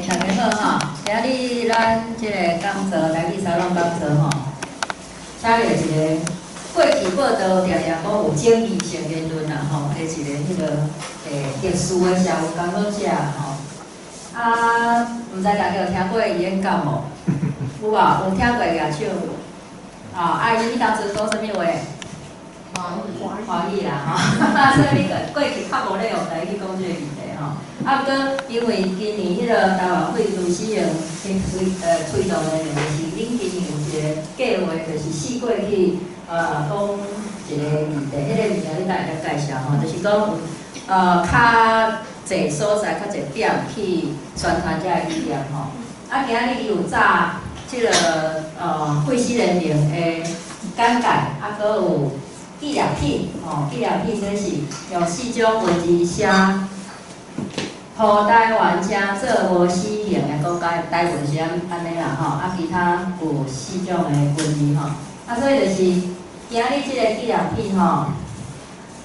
大家好哈！今日咱即个讲座来去沙龙讲座吼，请了一个过去报道常常讲有争议性言论啦吼，的一个迄个历史的社会工作者吼。毋知大家有听过伊演讲无？有啊，有听过举手。伊当初讲啥物话？华裔啦吼，所以你过去较无咧用台语讲这个议题吼。不过因为今年迄个台湾废除死刑推动的就是恁今年有一个计划，就是四过去讲一个议题，迄个议题你大家介绍吼，就是讲较侪所在、较侪点去宣传这个意念吼。今日伊有早即个废死人灵的简介，搁有纪念品吼，纪念品这是用4种文字写，互台湾者做无死刑的国家台文是安尼啦吼，其他有4种的文字吼，所以就是今日即个纪念品吼，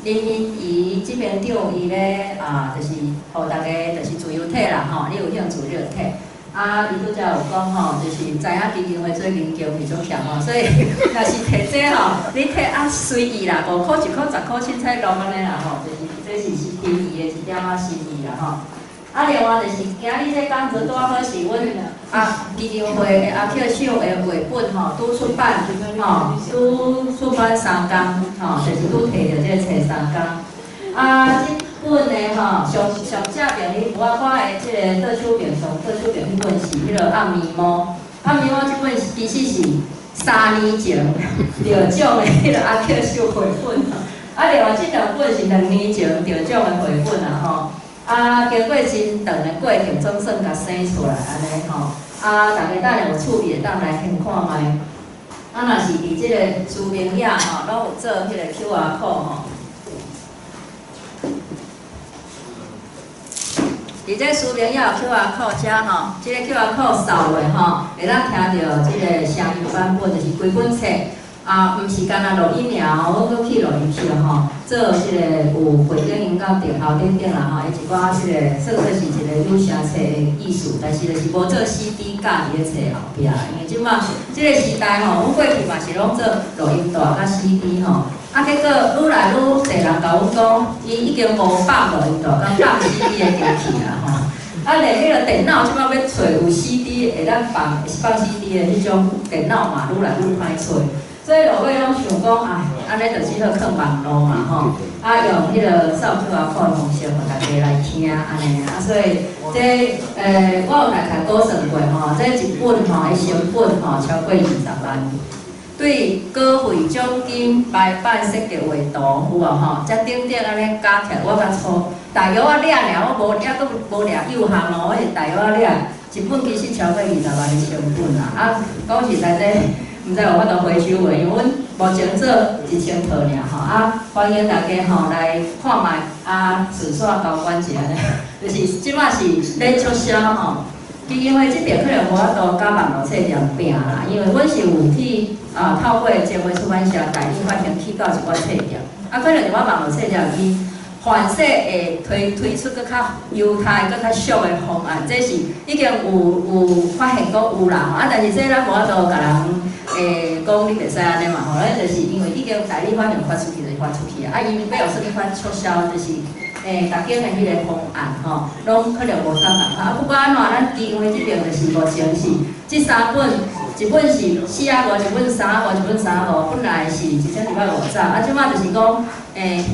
人民伊这边长伊咧就是互大家就是自由体啦吼，你有兴趣你就摕。伊拄则有讲吼，就是知影基金会做研究是种强吼，所以若是摕这吼，你摕随意啦，5块、1块、10块凊彩弄安尼啦吼，就是这是心意的一点心意啦吼。另外就是今日这讲座拄好是阮基金会的阿克秀的绘本吼，拄出版吼，拄出版3工吼，就是拄摕着这个册3工。这本的吼，上正面我看的即个特殊篇上特殊篇迄本是迄个暗暝猫，暗暝猫这本其实是3年前得奖的迄个阿克秀绘本另外这2本是2年前得奖的绘本吼。经过真长的过程，总算甲生出来安尼吼。大家等下有趣味会当来先看卖。若是伫即个书名遐吼，拢有做迄个 QR code 吼。伫这书名也有 QR code 遮吼，即个 QR code 扫落吼，会当听到即个声音版本，就是规本册毋是干那录音尔，我搁去录音去吼，做即个有背景音到电头顶顶啦吼，一寡即个算做是一个有声册的艺术，但是就是无做 CD 架伫咧册后壁，因为即马即个时代吼，阮过去嘛是拢做录音带甲 CD 吼。结果愈来愈侪人甲阮讲，伊已经无放录音带，甲放 CD 的机器啦吼。连迄个电脑即摆要找有 CD 会当放 CD 的迄种电脑嘛，愈来愈歹找。所以落尾拢想讲，安尼就只好靠网络嘛吼。用迄个扫 QR code 方式，互大家来听安尼所以这我有大概估算过吼，这一本吼的成本吼超过20万。对稿费、奖金、排版、设计、画图有无吼？才等等安尼加起来，我较粗。大约我掠尔，我无掠，阁无掠幼项哦，我是大约掠一本其实超过20万的成本啦。讲实在这，毋知有法度回收袂？因为阮目前做1000套尔吼。欢迎大家吼来看卖，顺续交关一下呢。就是即摆是咧促销吼。基金会这边可能无法度甲网络册店拼啦，因为阮是有去透过前卫出版社代理发行去到一寡册店，可能我网络册店去反式会推出搁较优待、搁较俗的方案，这是已经有发现讲有啦吼。但是这咱无法度甲人讲你袂使安尼嘛吼，咱就是因为已经代理发行发出去就发出去因为要有啥物款促销就是。大家的迄个方案吼，拢可能无啥共不过安怎，咱基金会这边就是目前是这3本，一本是4啊5，一本3啊5，一本3啊5，本来是1250，即摆就是讲，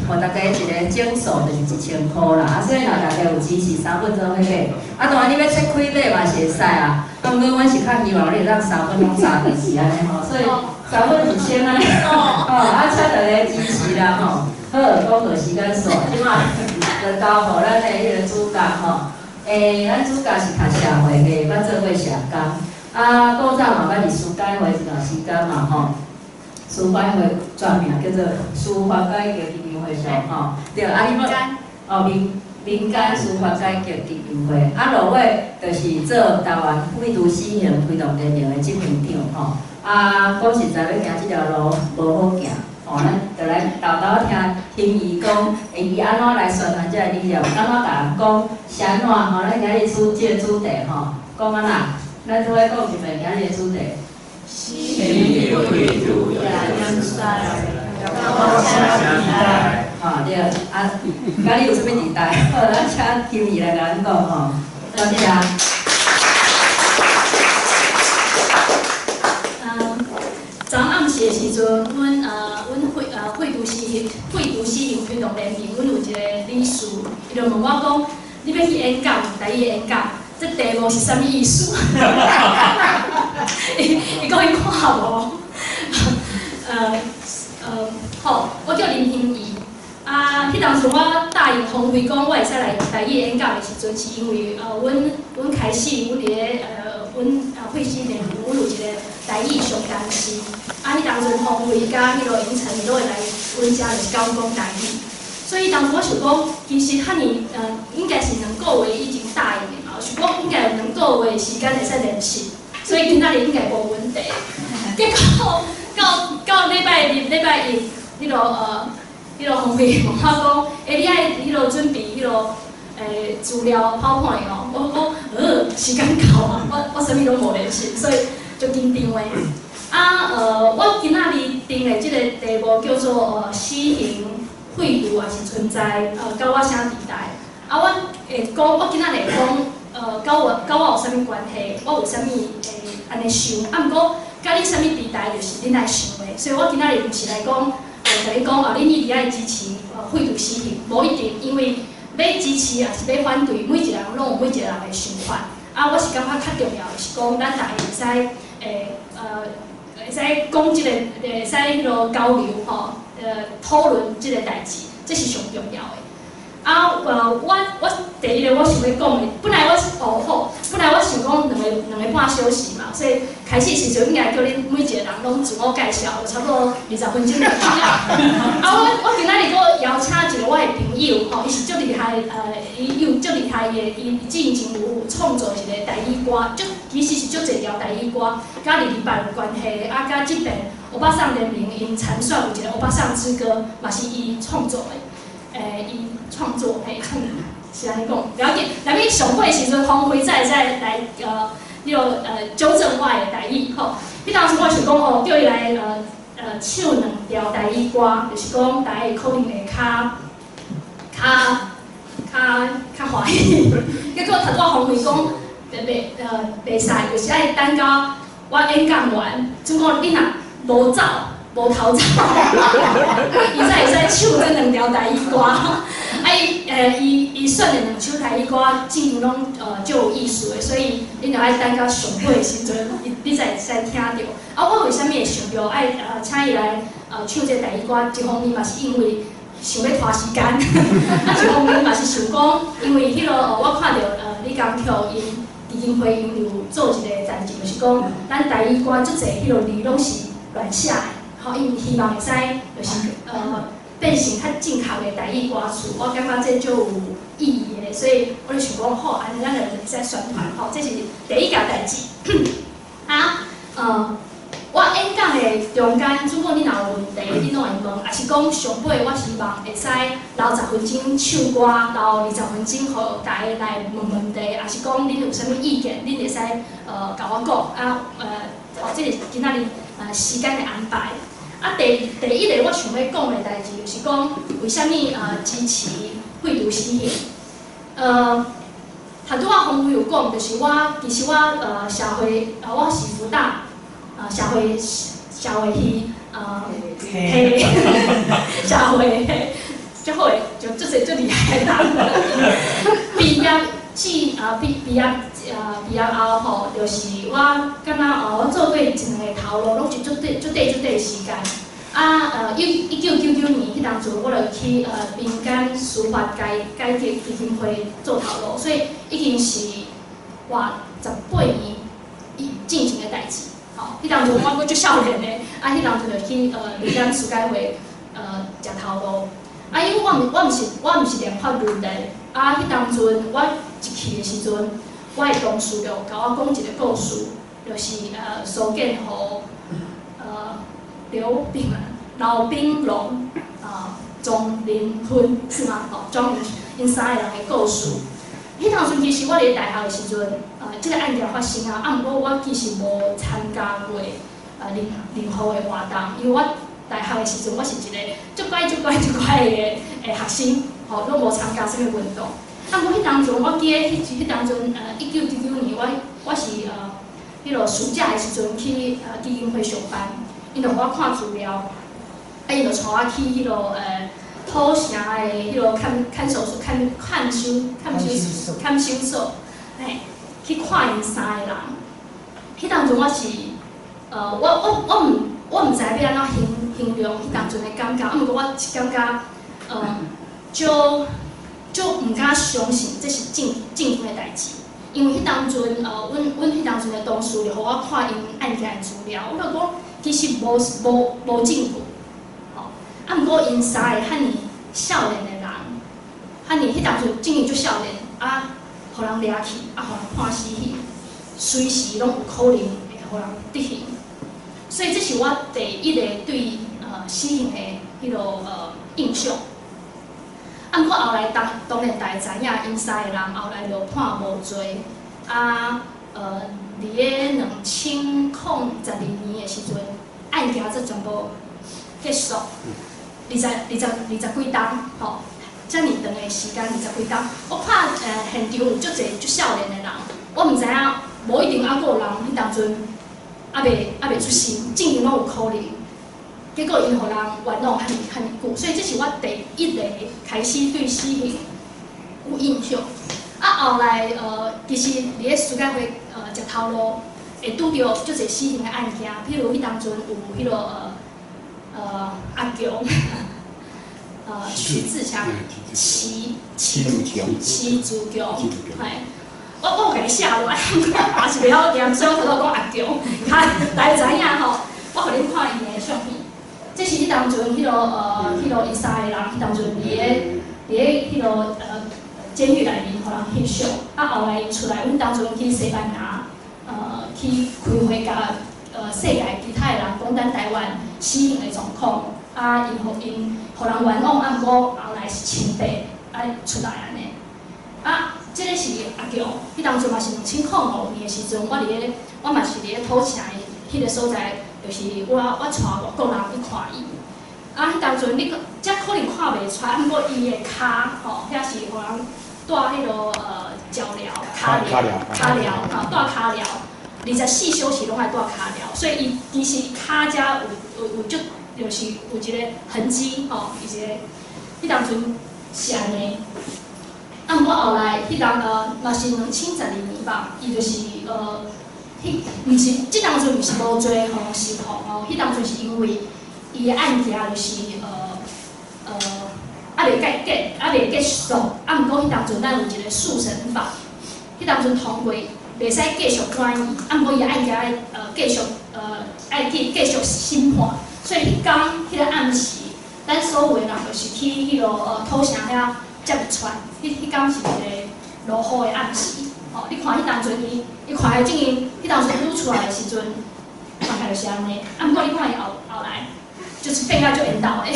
互大家一个整数就是1000块啦，所以若大家有支持3本做伙买，当然你要切开买嘛是会使不过阮是较希望你让3本拢砸进去安尼吼，所以3本1000安尼，请大家支持啦吼。好，讲到时间线，即摆就交互咱的迄个主角吼。咱主角是读社会的，捌做过社工。古早嘛捌伫司改会一段时间嘛吼。司改会全名叫做司法改革基金会上吼。对，民间司法改革基金会。落尾就是做台湾废除死刑推动联盟的执行长吼。讲实在要行即条路无好行。咱就来豆豆听伊讲，伊安怎来宣传这个理念，安怎甲人讲，是安怎咱今日出这个主题讲啊啦，咱都爱讲一遍今日的主题。西里贵族呀，阳山，高山地带。对啊，今日有啥物地带？好，咱请金怡来甲咱讲吼。多谢。昨暗时的时阵，阮会都市营运动联盟，阮有一个理事，伊就问我讲，你要去演讲，台语演讲，这题目是啥物意思？伊讲伊看无，好，我叫林欣怡。迄当时我答应洪辉讲，我会使来台语演讲的时阵，是因为阮开始阮伫咧阮会师联盟，阮有一个台语上单师。迄当阵洪辉甲迄个尹晨伊都会来阮遮就是教讲台语。所以当时我想讲，其实遐尼应该是2个月已经答应的嘛，想讲应该有2个月的时间会使练习，所以今仔日应该无问题。结果到礼拜一，迄个洪辉问我讲，你爱准备资料PowerPoint哦。我讲时间到啊，我啥物拢无练习，所以就紧张的。我今仔日定的即个题目叫做西营汇度也是存在甲我啥地带。我会讲，我今仔日会讲甲我有啥物关系，我有啥物安尼想。毋过甲你啥物地带就是恁爱想的，所以我今仔日毋是来讲。甲你讲恁一定爱支持汇度西营，无一定，因为要支持也是要反对，每一个人拢有每一个人的想法。我是感觉较重要的是讲，咱大家会使会使讲即个，会使迄个交流吼，讨论即个代志，这是上重要的。我第一个我想要讲的，本来我想讲两个半小时嘛，所以开始时阵应该叫恁每一个人拢自我介绍，差不多20分钟就到了。我今仔日搁邀请一个我的朋友吼，伊是足厉害，伊有足厉害的，伊之前有创作一个台语歌，其实是足侪条台语歌，甲日版有关系，甲即边欧巴桑联盟因参选有一个欧巴桑之歌，嘛是伊创作的，伊创作嘿，是安尼讲，了解。内面上会时阵，洪辉再来纠正我的台语吼。迄当时我想讲叫伊来唱2条台语歌，就是讲大家可能会较欢喜。结果头拄仔洪辉讲袂使，就是爱等到我演讲完，总讲你若无走。无头走，伊才会使唱这2条台语歌。伊选的2首台语歌，真正拢足有意思的，所以恁着爱等到上尾的时阵，你才会使听到。我为虾米会想到爱请伊来唱这台语歌？一方面嘛是因为想要拖时间，一方面嘛是想讲，因为迄个我看到李光桥因基金会因有做一个代志，就是讲咱台语歌足侪迄个字拢是乱写的。因为希望会使就是变成较正确的台语歌词，我感觉这就有意义的，所以我就想讲，好，安尼咱就会使宣传，吼，这是第一件代志。我演讲的中间，如果你若有问题，你拢会问，也是讲上尾我希望会使留10分钟唱歌，留20分钟，互大家来问问题，也是讲恁有啥物意见，恁会使甲我讲这是今仔日时间的安排。第一个我想要讲的代志，就是讲为虾米支持汇度西营。头拄仔洪辉有讲，就是其实我社会我是辅导社会系嘿社会嘿，足好诶，就足侪足厉害的人。毕业后吼，就是我感觉我做对1、2个头路，拢是足短的时间。1999年迄当阵，我就去民间司法改革基金会做头路，所以已经是18年进前的代志。吼，迄当阵我阁足少年的，迄当阵就去民间司改会食头路。因为我毋是念法律的，迄当阵我一去的时阵。我的同事就甲我讲一个故事，就是苏建和刘炳龙庄林坤是吗？庄因3个人的故事。迄当阵其实我伫大学的时阵，即个案件发生啊，毋过我其实无参加过任何的活动，因为我大学的时阵我是一个足乖的学生，拢无参加什么运动。啊，我迄当阵我记得迄当阵1999年我是迄落暑假的时阵去基金会上班，因就互我看资料，因就带我去迄落土城的迄落看守所、看守所，去看因3个人。迄当阵我是我毋知要安怎形容迄当阵的感觉，毋过我是感觉就毋敢相信这是正经的代志。因为迄当阵阮迄当阵的同事就互我看因案件的资料，我就讲其实无证据，啊，毋过因3个遐尼少年的人，遐尼迄当阵正经足少年，啊，互人掠去，啊，互人判死刑，随时拢有可能会互人执行。所以这是我第一个对死刑的迄落印象。啊，毋过后来当然大家知影，因3个人后来就判无罪。啊，伫个2022年的时阵，案件则全部结束，20几冬，吼，遮尔长的时间20几冬。我看现场有足侪足少年的人，我毋知影，无一定还佫有人迄当阵还袂出生，正经拢有可能。结果因互人冤枉遐尼久，所以这是我第一个开始对死刑有印象。啊，后来其实伫咧暑假会食头路，会拄着足侪死刑的案件，譬如迄当阵有迄落阿强，徐志强，齐志强，嘿。我有甲伊写落来，也是袂晓念，所以我头头讲阿强，大家知影吼。我互恁看伊的相片，这是迄当阵迄落因3个人，迄当阵伫咧迄落监狱内面，互人翕相。啊，后来因出来，阮当阵去西班牙，去开会甲世界其他的人讲咱台湾死刑的状况，啊，因互人冤枉，啊，毋过后来是清白，出来安尼。啊，这个是阿强，迄当阵嘛是2005年的时阵，我嘛是伫咧土城的迄个所在，就是我带外国人去看伊。啊，迄当阵遮可能看袂出，啊，毋过伊的骹吼，遐是互人带迄落脚镣、骹镣，吼，带骹镣，24小时拢爱带骹镣，所以伊其实骹遮有就是有一个痕迹，吼，伊一个迄当阵是安尼。啊，毋过后来迄当嘛是2012年吧，伊就是毋是即当阵毋是无罪吼释放哦，迄当阵是因为伊的案件就是袂结束，啊，毋过迄当阵咱有一个速审法，迄当阵通过袂使继续转移，啊，毋过伊的案件爱继续审判，所以迄天迄个暗时，咱所有的人就是去迄落土城遐接入船，迄天是一个落雨的暗时，哦，你看迄当阵伊看的正经，迄当阵愈出来的时阵，看起来就是安尼，啊，毋过你看伊后来就是变甲足缘投的。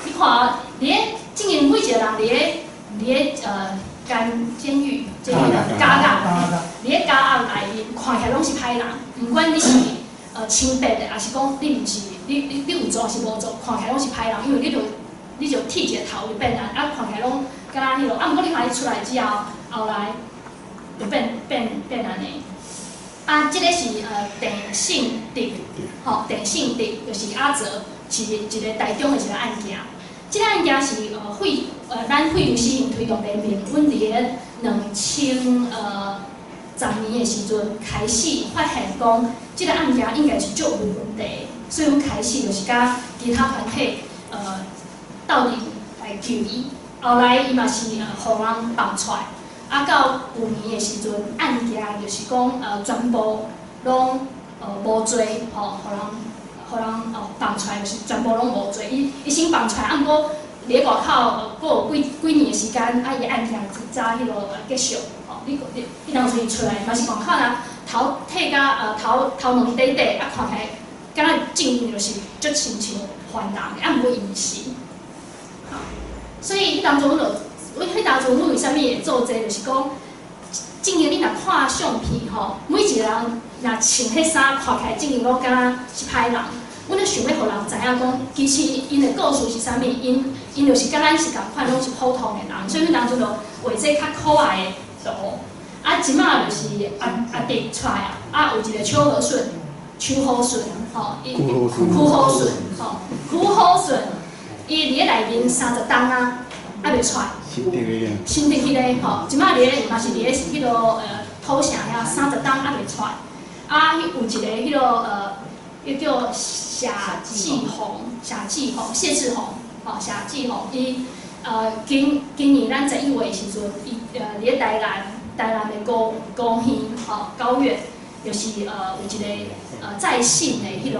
你看，伫咧正经每一个人伫咧监狱，即个监狱，伫咧监狱内面看起来拢是歹人，毋管你是清白的，还是讲你毋是，你有做还是无做，看起来拢是歹人，因为你就剃一个头就变人，啊看起来拢敢若迄落，啊毋过你看伊出来之后，后来就变安尼。啊，即个是郑信德，吼，郑信德就是阿泽，是一个台中的一个案件。即个案件是咱废除死刑推动联盟，阮伫咧2010年的时阵开始发现讲，即个案件应该是足有问题，所以阮开始就是甲其他团体斗阵来救伊。后来伊嘛是互人放出来，啊到去年的时阵，案件就是讲全部拢无罪，吼，互人放出来，就是全部拢无罪。伊先放出来，啊毋过伫咧外口佫有几年的时间，啊伊案件早迄落结束，吼，你当时伊出来嘛是外口人头剃甲头毛短短，啊看起来敢若正经就是足亲像犯人，啊毋过伊毋是。所以迄当中，阮就我迄当阵我为虾米会做这，就是讲，正经你若看相片吼，每一个人若穿迄衫看起来，正经讲敢若是歹人。阮咧想要互人知影讲，其实因的故事是啥物？因就是甲咱是共款，拢是普通的人，所以阮当阵就画这较可爱的图。啊，即马就是阿弟出来啊，有一个秋和顺、秋和顺，吼，苦和顺，吼，苦和顺，伊伫咧内面30档啊，还袂出来。新的迄个吼，即马伫嘛是伫咧迄个土城遐30档还袂出来。啊，有一个迄个伊叫夏季红，谢志宏，吼，夏季宏，伊今年咱11月的时阵，伊伫咧台南的高县，吼高院，就是有一个在信的迄个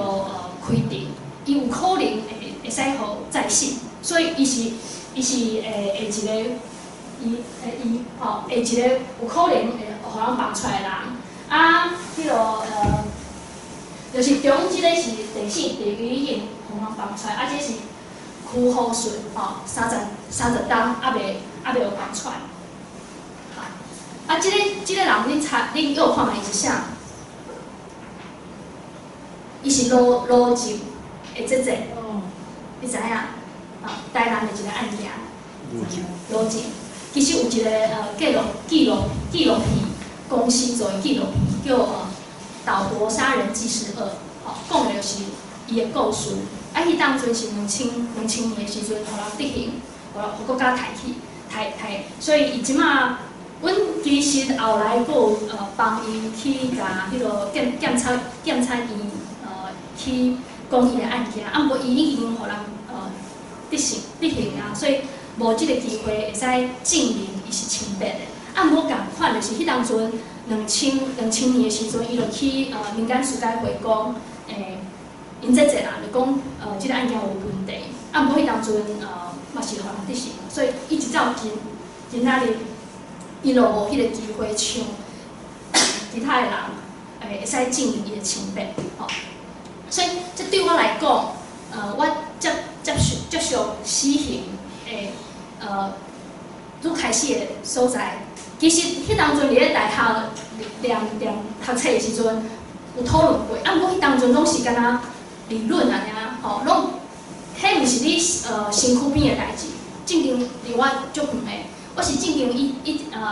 规定，伊有可能会使互在信，所以伊是会一个会一个有可能会互人放出来的人，啊，迄个就是中即个是第4、第2型互人放出来，啊，这是区好顺吼，30档还袂有放出来。啊，即个人恁有看嘛？伊是啥？伊是罗辑会这，你知影？台南的一个案件。罗辑，其实有一个纪录片公司做的纪录片，叫岛国杀人纪实2，吼，讲的就是伊的故事。啊，迄当阵是2000年的时阵，互人执行，互国家抬起，所以伊即马。阮其实后来阁有帮伊去甲迄个检察院去讲伊的案件，啊，毋过伊已经互人执行啊，所以无即个机会会使证明伊是清白的。啊，毋过共款就是迄当阵2000年的时阵，伊就去民间事改会讲，因这人就讲即个案件有问题，啊，毋过迄当阵嘛是互人执行，所以一直到今仔日。伊就无迄个机会像其他的人，会使证明伊的清白，吼。所以，这对我来讲，我接受死刑的拄开始的所在，其实迄当阵伫咧大学念读册的时阵有讨论过，啊，毋过迄当阵拢是敢若理论安尼啊，吼，拢迄毋是你身躯边的代志，正经离我足远的。我是正经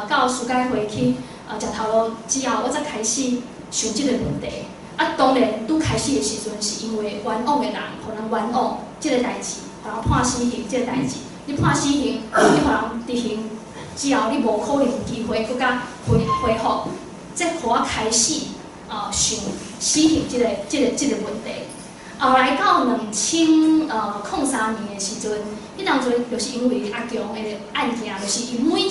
到事改会去食头路之后，我才开始想即个问题。啊，当然拄开始的时阵，是因为冤枉的人，互人冤枉即个代志，互人判死刑即个代志。你判死刑，你互人执行之后，你无可能有机会搁甲恢复。这互我开始想死刑即个问题。后来到2003年的时阵，迄当阵就是因为阿强的案件，就是伊每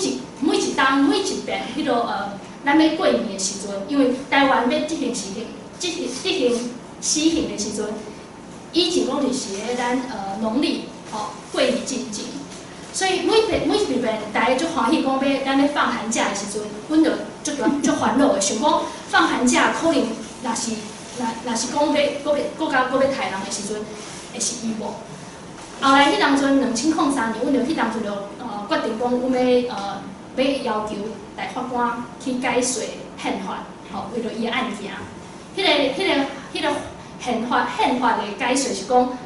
一档每一遍迄个咱要过年的时阵，因为台湾要执行死刑的时阵，以前拢就是咧咱农历过年进前，所以每一遍大家足欢喜讲咱要放寒假的时阵，阮就足烦恼的，想讲放寒假可能若是讲要要杀人的时阵，会是伊无。后来迄当阵2003年，阮就迄当阵就决定讲，阮要要求大法官去解释宪法，吼，为了伊的案件。迄个宪法的解释是讲，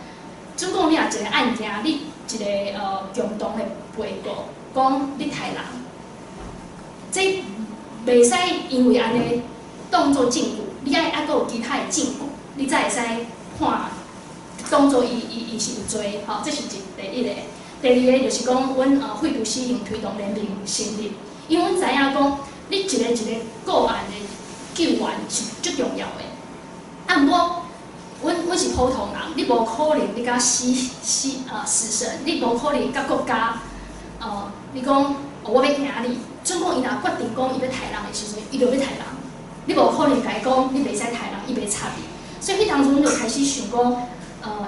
总共你若一个案件，你一个共同的被告讲你杀人，这袂使因为安尼当作证据。你还阁有其他的证据，你才会使判当作伊是有罪，吼，这是第一个。第二个就是讲，阮废除死刑推动联盟成立，因为阮知影讲，你一个个案的救援是足重要的。啊，毋过，阮是普通人，你无可能你甲死神，你无可能甲国家，你讲我要惊你，总讲伊若决定讲伊要杀人的时阵，伊就要杀人。你无可能甲伊讲，你袂使杀人，伊袂插你。所以迄当阵就开始想讲，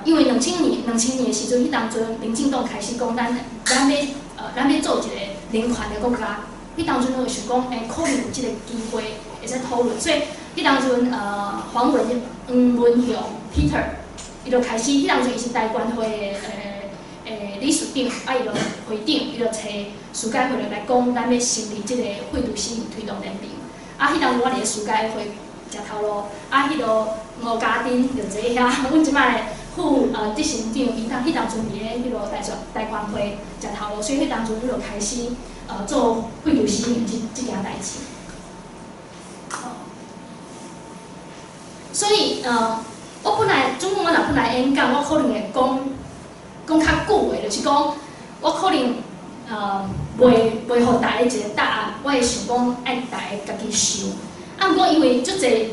因为2000年的时阵，迄当阵民进党开始讲咱要做一个人权的国家。迄当阵就想讲，可能有即个机会会使讨论。所以迄当阵黄文雄 Peter， 伊就开始，迄当阵伊是台湾会的理事长，啊，伊就会长，伊就找事改会来讲，咱要成立即个废除死刑推动联盟。啊，迄当我伫个事改会食头路，啊，迄个吴家丁就坐遐，阮即摆副执行长，伊迄当阵伫个迄个台湾会食头路，所以迄当阵我就开始做废除死刑即件代志。所以我本来总共我若本来演讲，我可能会讲较久的，就是讲我可能袂互大家一个答案，我会想讲爱大家家己想。啊，毋过因为足侪，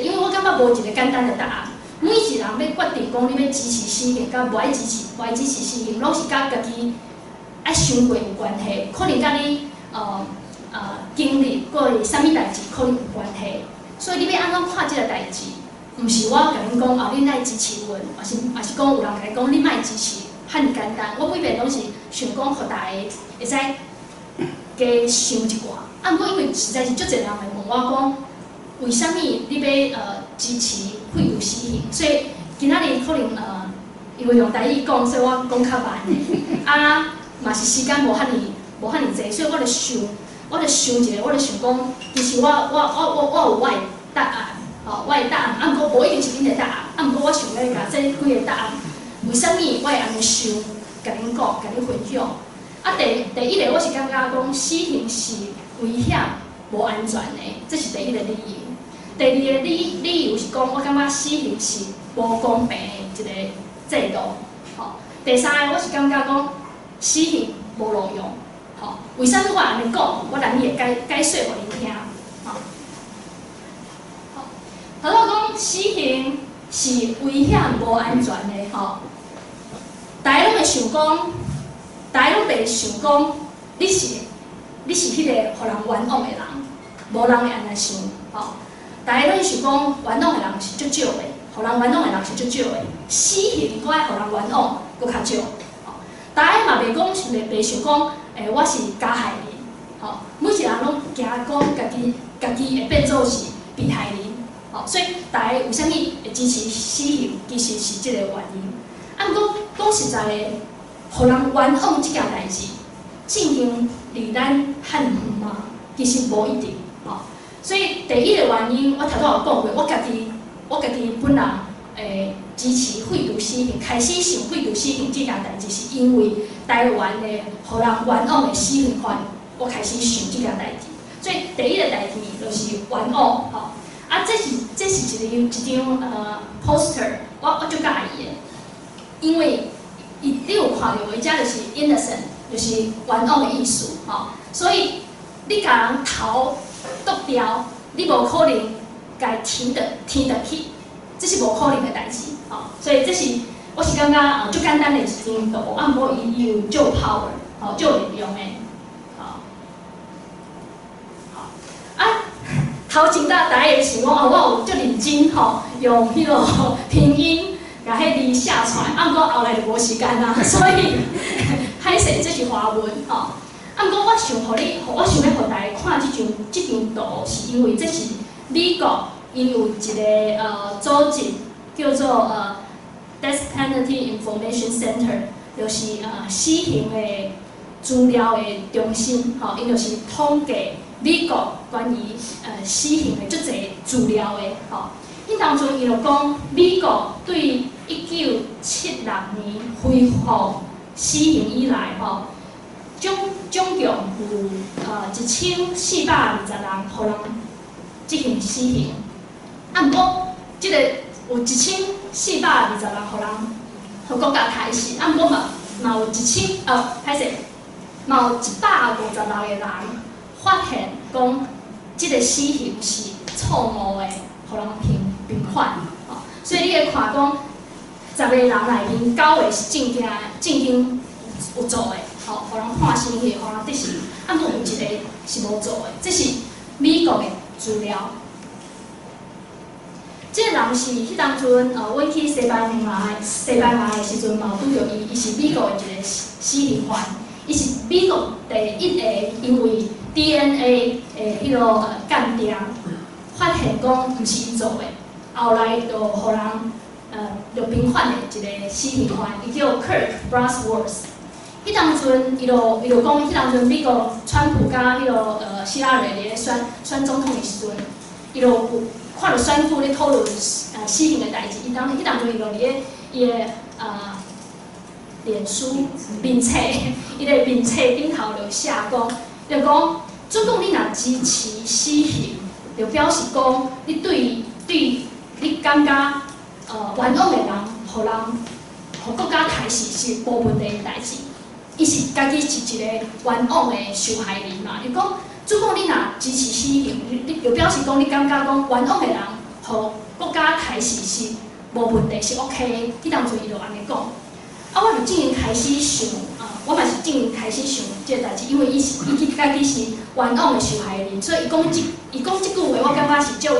因为我感觉无一个简单的答案。每一人要决定讲你要支持死刑，甲无爱支持死刑，拢是甲家己爱想过有关系，可能甲你经历过的啥物代志可能有关系。所以你要安怎看即个代志？毋是我甲恁讲恁爱支持阮，也是讲有人甲你讲恁莫支持，遐尔简单。我每遍拢是想讲，互大家会使加想一寡。啊，毋过因为实在是足侪人会问我讲，为什么你要支持废除死刑？所以今仔日可能因为用台语讲，所以我讲较慢的。啊，嘛是时间无遐尼济，所以我就想一个，我就想讲，其实我有我的答案。我的答案，啊，毋过无一定是恁的答案，啊，毋过我想要甲这几个答案，为什么我会安尼想，甲恁讲，甲恁分享。啊，第一个我是感觉讲死刑是危险、无安全的，这是第一个理由。第二个理由是讲，我感觉死刑是无公平的一个制度。第三个我是感觉讲死刑无路用。为什么我安尼讲？我来会解说互恁听。头头讲死刑是危险无安全的，大家拢会想讲，大家拢袂想讲，你是迄个互人冤枉的人，无人会安尼想，大家拢会想讲，冤枉的人是足少的，互人冤枉的人是足少的，死刑搁爱互人冤枉，搁较少。大家嘛袂讲，袂想讲，我是加害人，每一个人拢惊讲家己会变做是被害人。所以大家为什么会支持死刑？其实是这个原因。啊，毋过讲实在的，互人冤枉这件代志，进行离咱较远吗？其实无一定。所以第一个原因，我头拄有讲过，我家己本人支持废除死刑，开始想废除死刑这件代志，是因为台湾的互人冤枉的死刑犯，我开始想这件代志。所以第一个代志就是冤枉，啊，这是一张poster， 我就介意的，因为你有看到伊遮就是 innocent， 就是冤枉的意思，所以你甲人头剁掉，你无可能甲天得去，这是无可能的代志，所以这是我是感觉足简单的一张图，啊，毋过伊有足 power， 足有力量的，头前大家会想讲，我有足认真用迄个拼音甲迄字写出来，啊，毋过后来就无时间啦，所以歹势，这是华文啊，毋过我想要互大家看这张图，是因为这是美国因有一个组织叫做Death Penalty Information Center， 就是死刑的资料的中心，因就是统计美国关于死刑的足侪资料的，因当初伊就讲，美国对1976年恢复死刑以来，总共有1420人互人执行死刑，啊，毋过即个有1420人互人互国家杀死，啊，毋过嘛有歹势，嘛有156个人发现讲，即个死刑是错误的，互人平反。所以你会看讲，10个人内面9个是正经有做的，互人判死刑，互人执行。啊，毋过有1个是无做的，这是美国的资料。这个人是迄当阵，阮去西班牙的时阵，嘛拄着伊，伊是美国的一个死刑犯。伊是美国第一个因为 DNA 的迄个鉴定，发现讲毋是伊做的，后来就互人就平反的一个死刑犯，伊叫 Kirk Brasworth。迄当阵，伊就讲，迄当阵美国川普甲迄希拉蕊咧选总统的时阵，伊就有看到选举咧讨论死刑的代志。迄当阵伊就伫伊的脸书面册，伊个面册顶头就写讲，就讲，总共你若支持死刑，就表示讲你对你感觉冤枉的人，互国家开始是无问题的代志。伊是家己是一个冤枉的受害人嘛。伊讲，总共你若支持死刑，你就表示讲你感觉讲冤枉的人，互国家开始是无问题，是 OK 的。迄当阵伊就安尼讲。我就竟然开始想，我嘛是竟然开始想这个代志，因为伊家己是冤枉的受害人，所以伊讲即句话，我感觉是足有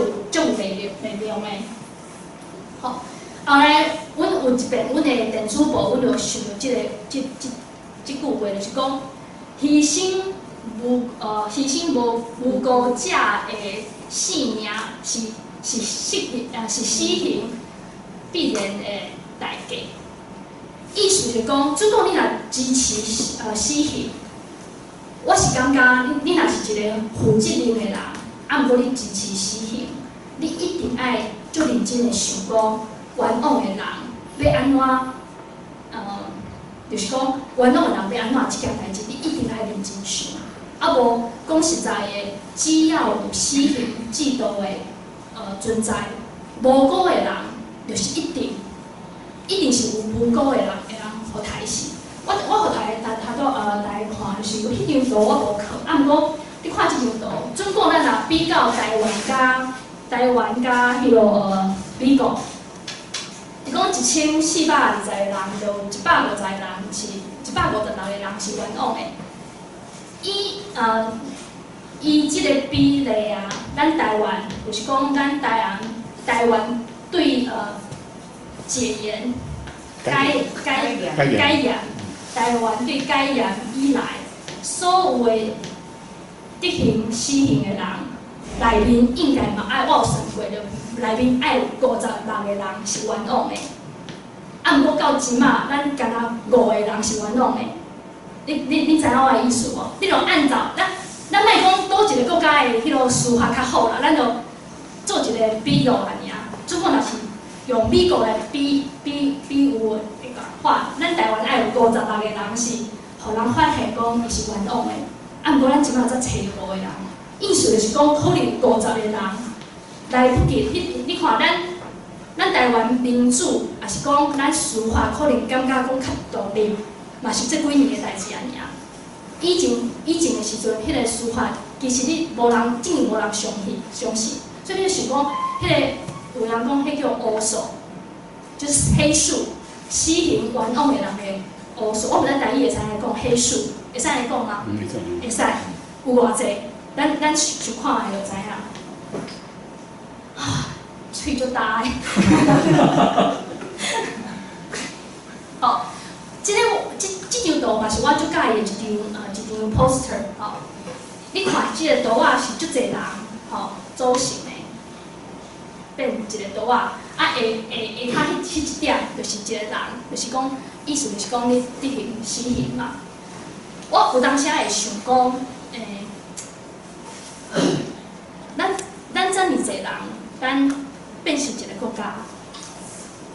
力量的。好，后来阮有一遍，阮的电子报，阮就想到即句话，就是讲牺牲无辜者的性命是死刑必然的代价。意思是讲，如果你若支持死刑，我是感觉你若是一个负责任的人，毋过你支持死刑，你一定爱足认真的想讲，冤枉的人要安怎，就是讲冤枉的人要安怎即件代志，你一定爱认真想。无讲实在的，只要有死刑制度的存在，无辜的人就是一定是有无辜的人会互台死。我互大家看，就是迄张图我无看，毋过你看即张图，总共咱若比较台湾甲迄落美国，伊讲1420个人，就150个人是156个人是冤枉的。伊即个比例啊，咱台湾就是讲咱台湾对解严。改严，台湾对改严以来，所有的执行死刑的人，内面应该嘛爱，我有算过着，内面爱有56个人是冤枉的。毋过到即马，咱敢若5个人是冤枉的。你知影我的意思无？你著按照咱莫讲倒一个国家的迄落司法较好啦，咱著做一个比较安尔。如果若是用美国来比有那个话，咱台湾爱有56个人是，互人发现讲伊是冤枉的。毋过咱即马才找5个人，意思就是讲可能50个人来不及。你看咱台湾民主，也是讲咱司法可能感觉讲较独立，嘛是这几年的代志安尔。以前的时阵，迄个司法其实竟然无人相信，所以你想讲迄个。有人讲，迄叫巫术，就是黑术，死刑冤枉的人的巫术。我毋知台语会使来讲黑术，会使来讲吗？会使。有偌济？咱就看下就知影。喙足大的。好，即张图嘛是我足喜的一张 poster。吼，你看即个图啊是足济人组成的。变一个图啊，下骹迄一点就是一个人，就是讲意思就是讲你执行死刑嘛。我有当时会想讲，咱遮尔济人，咱变成一个国家，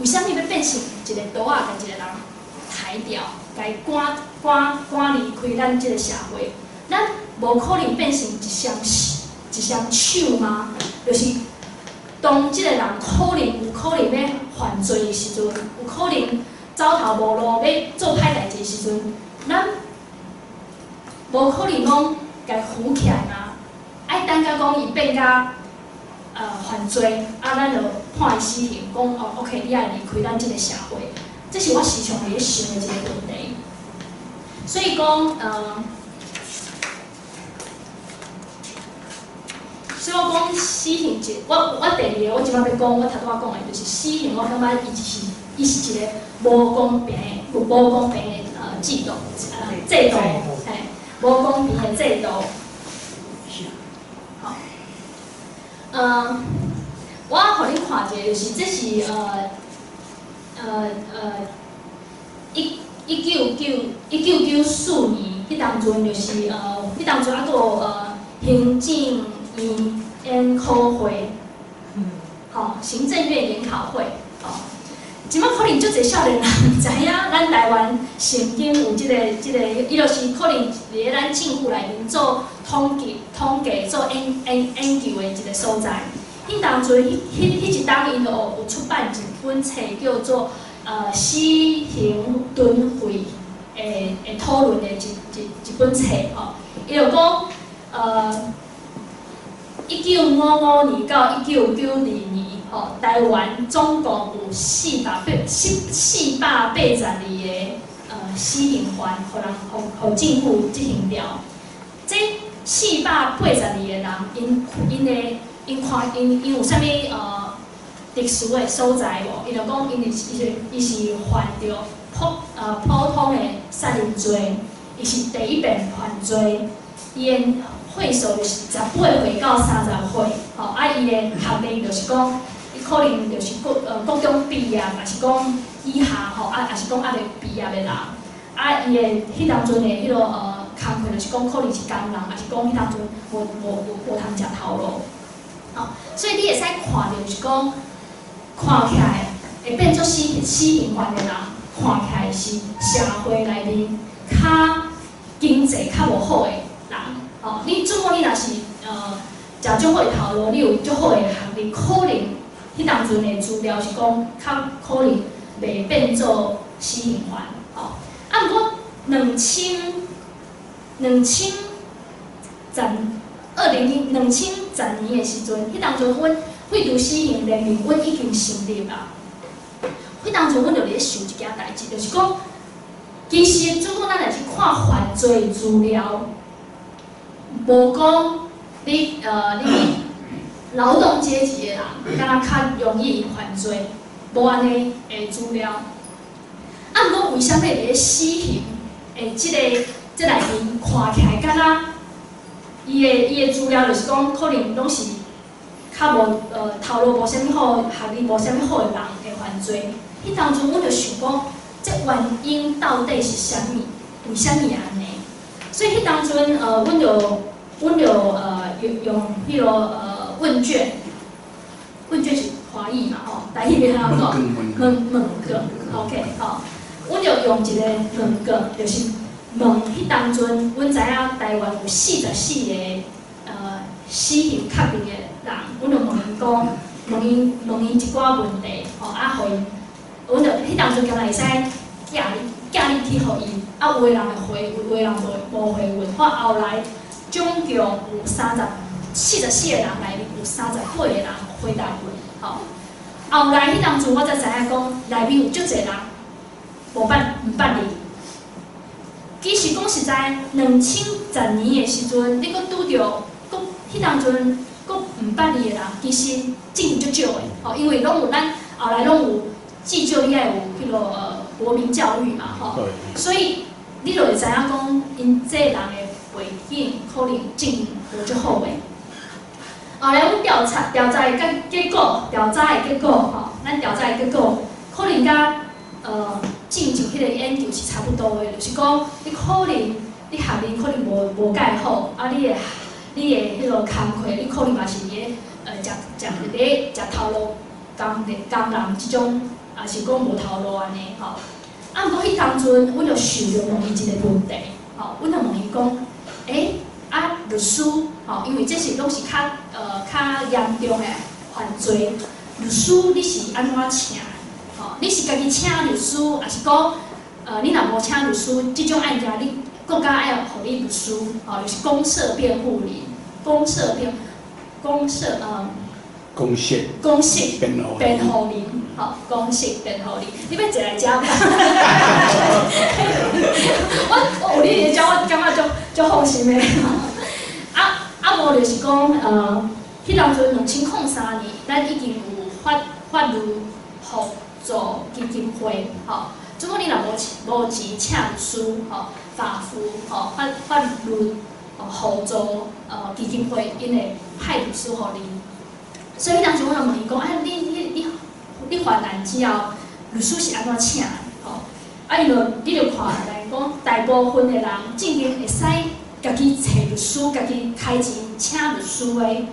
为虾米要变成一个图啊，甲一个人抬掉，甲伊赶离开咱即个社会？咱无可能变成一双手吗？就是。当即个人有可能要犯罪的时阵，有可能走投无路要做歹代志的时阵，咱无可能讲甲伊扶起来嘛，爱等甲讲伊变甲犯罪，咱就判伊死刑，讲OK， 你爱离开咱即个社会，这是我时常伫咧想的一个问题。所以讲所以我讲死刑我第二个我即摆要讲，我头拄仔讲的就是死刑，我感觉伊是一个无公平的制度，无公平的制度。好，我互你看一个，就是这是1994年，迄当阵就是迄当阵还佫有行政研考会，行政院研考会，即摆可能足侪少年人毋知影，咱台湾曾经有即个，伊就是可能伫咧咱政府内面做统计做研究的一个所在。迄当阵，迄一当因就有出版一本册，叫做死刑敦会的讨论的一本册伊就讲1955年到1992年。台湾总共有482个死刑犯，互政府执行掉。这482个人，因有啥物特殊的所在无？伊就讲伊是犯着普通的杀人罪，伊是第一遍犯罪，伊的岁数就是18岁到30岁，伊的学历就是讲。可能就是高中毕业，也是讲以下也是讲未毕业的人。伊的迄当阵的迄个工课就是讲可能是工人，也是讲迄当阵无通食头路。所以你会使看到就是讲，看起来会变做死刑犯的人，看起来是社会内面较经济较无好的人。你如果你若是食足好的头路，你有足好的学历，可能。迄当阵的资料是讲，较可能袂变做死刑犯，毋过2010年的时阵，迄当阵阮废除死刑联盟，阮已经成立啦。迄当阵阮就咧想一件代志，就是讲，其实如果咱来去看犯罪资料，无讲你劳动阶级的人，敢若较容易犯罪，无安尼的资料。毋过为虾米伫咧死刑的即内面看起来，敢若伊的资料就是讲，可能拢是较无头路无啥物好，学历无啥物好的人会犯罪。迄当阵阮就想讲，这原因到底是啥物？为虾米安尼？所以迄当阵阮就用迄个问卷是华语嘛台语要安怎讲？问卷 ，OK 阮就用一个问卷，就是问迄当阵，阮知影台湾有44个死刑确定的人，阮就问因讲，问因一寡问题，互因，阮就迄当阵敢若会使寄你去互伊，有的人会回，有的人无回问。我后来总共有44个人内面有38个人回答阮，后来迄当阵我才知影讲，内面有足侪人毋捌你。其实讲实在，2010年的时阵，你搁拄着，迄当阵搁毋捌你的人，其实真足少的，因为拢有咱后来拢有，至少你爱有迄个国民教育嘛，所以你就会知影讲，因这人的背景可能真无足好诶。后来阮调查的结果，咱调查的结果，可能甲进行迄个研究是差不多的，就是讲你可能你学历可能无介好，你的迄个工课，你可能嘛是咧食头路工人即种，也是讲无头路安尼毋过迄当阵，阮就想着问伊一个问题，阮就问伊讲，律师，因为这是拢是较严重的犯罪，律师你是安怎请？你是家己请律师，还是讲你若无请律师，即种案件你国家爱互你律师，就是公设辩护人，公设辩护人，公设辩护人，你要坐来遮吗？我有你教我，感觉足放心的。无就是讲，迄当阵2003年，咱已经有法律辅助基金会，如果你若无钱请律师，法服，法律辅助基金会，因会派律师互你。所以当时我就问伊讲，你犯案之后，律师是安怎请的，吼。啊，你就看来讲，大部分的人正经会使家己找律师，家己开钱请律师的。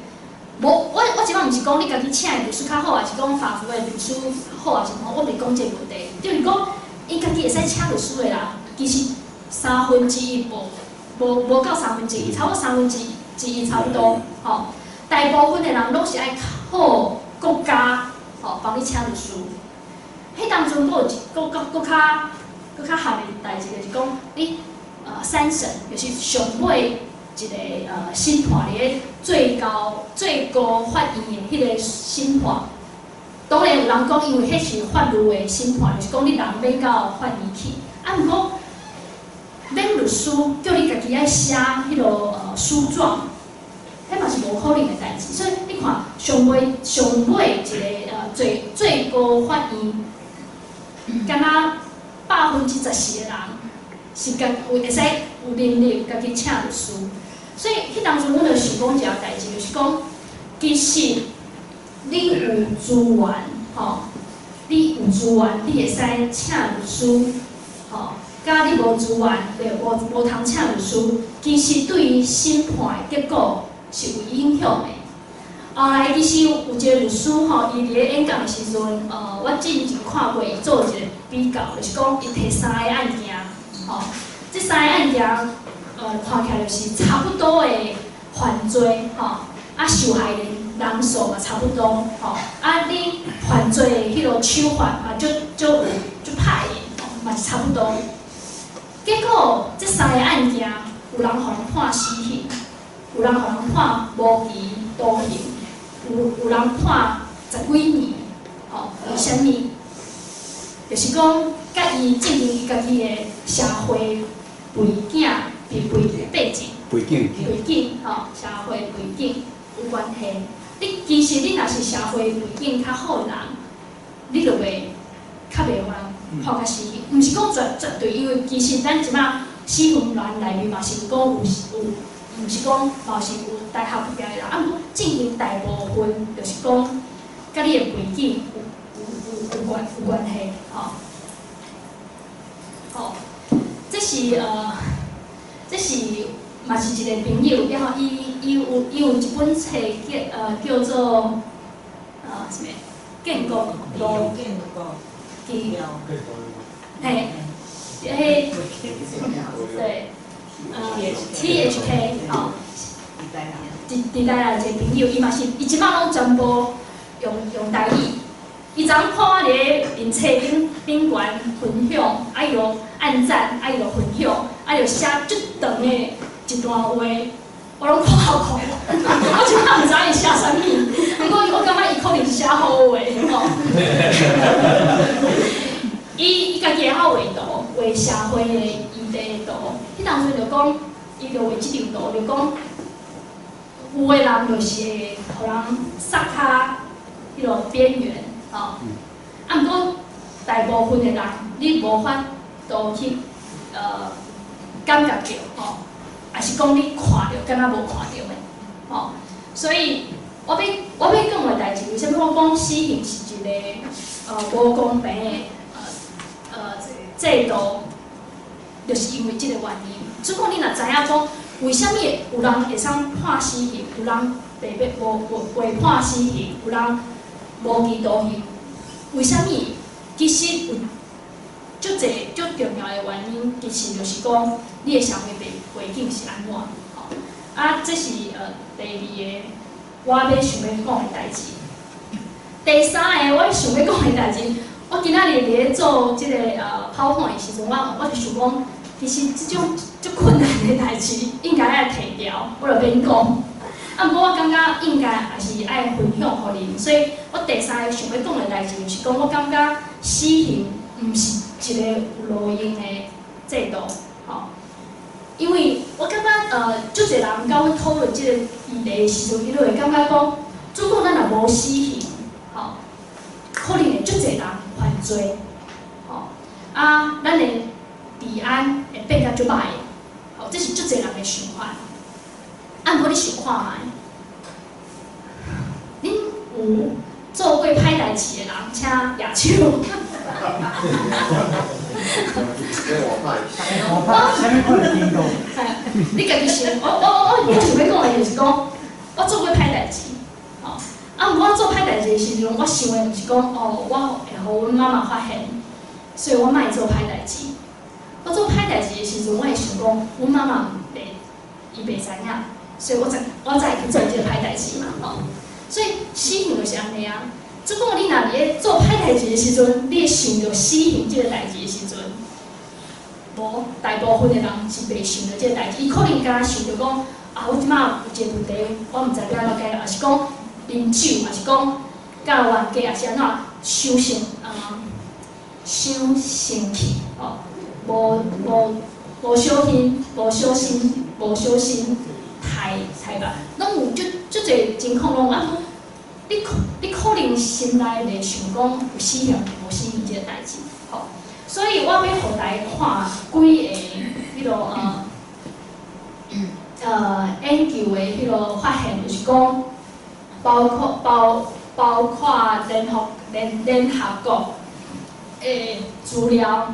我即摆毋是讲你家己请的律师较好，还是讲法服的律师好，还是讲我袂讲这个问题。就是讲，伊家己会使请律师的人，其实1/3无到1/3，差不多1/3差不多。吼，大部分的人拢是爱靠国家吼帮你请律师。迄当中佫有佫较含的代志，就是讲你3审，就是上尾一个审判咧最高法院的迄个审判。当然有人讲，因为迄是法律的审判，就是讲你人免到法院去。啊，毋过免律师叫你家己爱写迄个诉状，迄嘛是无可能的代志。所以你看上尾一个最高法院，敢若10%的人是会使有能力家己请律师。所以迄当阵，阮就想讲一件代志，就是讲，其实你有资源，吼，你有资源，你会使请律师，吼。甲你无资源，无通请律师，其实对于审判的结果是有影响的。后来其实有一个律师吼，伊伫咧演讲的时阵，我之前看过伊做一个比较，就是讲伊摕3个案件，吼，这3个案件，看起来就是差不多的犯罪，吼，啊受害人数嘛差不多，吼，啊你犯罪的迄个手法嘛就歹的，嘛是差不多。结果这3个案件，有人互人判死刑，有人互人判无期徒刑，有人判10几年，吼，为虾米？就是讲，甲伊证明伊家己的社会背景，吼，社会背景有关系。其实你若是社会背景较好的人，你就袂较袂有人判较死刑。毋是讲绝对，因为其实咱即摆死刑案内面嘛是讲有，毋是讲嘛是有大学毕业的人，啊，毋过证明大部分就是讲，甲你的背景有关系，吼。好，这是嘛是一个朋友，然后伊有一本册叫做什么建国路基，嘿，对，THK 吼，伫台内一个朋友，伊即摆拢全部用台语。伊昨昏看我伫面册顶悬分享，啊伊就按赞，啊伊就分享，啊就写足长的一段话，我拢看好看。我即摆毋知伊写啥物，不过我感觉伊可能是写好话吼。伊家己会晓画图，画社会的议题的图。迄当阵就讲，伊就画即张图，就讲有的人就是会互人撒卡迄落边缘。啊，毋过大部分的人，你无法度去感觉到，吼，还是讲你看到，敢若无看到的，吼。所以我要讲的代志，为什么我讲死刑是一个无公平的制度，就是因为即个原因。只不过你若知影讲，为什么有人会使判死刑，有人袂判死刑，有人无期徒刑，为什么？其实有足重要的原因，其实就是讲你的社会背景是安怎，吼。啊，这是第二个我想要讲的代志。第三个我想要讲的代志，我今仔日咧做即个PowerPoint的时阵，我就想讲，其实即种足困难的代志应该爱摕掉，我就免讲。啊，不过我感觉应该还是爱分享互恁，所以我第三个想要讲的代志就是讲，我感觉死刑毋是一个有路用的制度，吼。因为我感觉足侪人甲阮讨论即个议题的时阵，伊就会感觉讲，如果咱若无死刑，吼，可能会足侪人犯罪，吼，啊，咱的治安会变甲足歹的，吼，这是足侪人的想法。啊，无你想看卖，恁有做过歹代志的人，请举手。我怕，啥物款的叮咚？你家己想，我想要讲的就是讲，我做过歹代志，吼。啊，毋过我做歹代志的时阵，我想的毋是讲哦，我会互阮妈妈发现，所以我莫做歹代志。我做歹代志的时阵，我会想讲，阮妈妈伊袂知影，所以我才会去做即个歹代志嘛，吼。所以死刑就是安尼啊。即讲你若伫咧做歹代志的时阵，你会想着死刑即个代志的时阵，无大部分的人是袂想着即个代志，伊可能敢想着讲啊，我即马有一个问题，我毋知要安怎解决，也是讲啉酒，也是讲甲冤家，也是安怎伤生气，吼，无小心太吧，拢有足侪情况拢啊。你可能心内会想讲有死刑无死刑即个代志，吼。所以我要互大家看几个迄落研究的迄落发现，就是讲包括联合国的资料，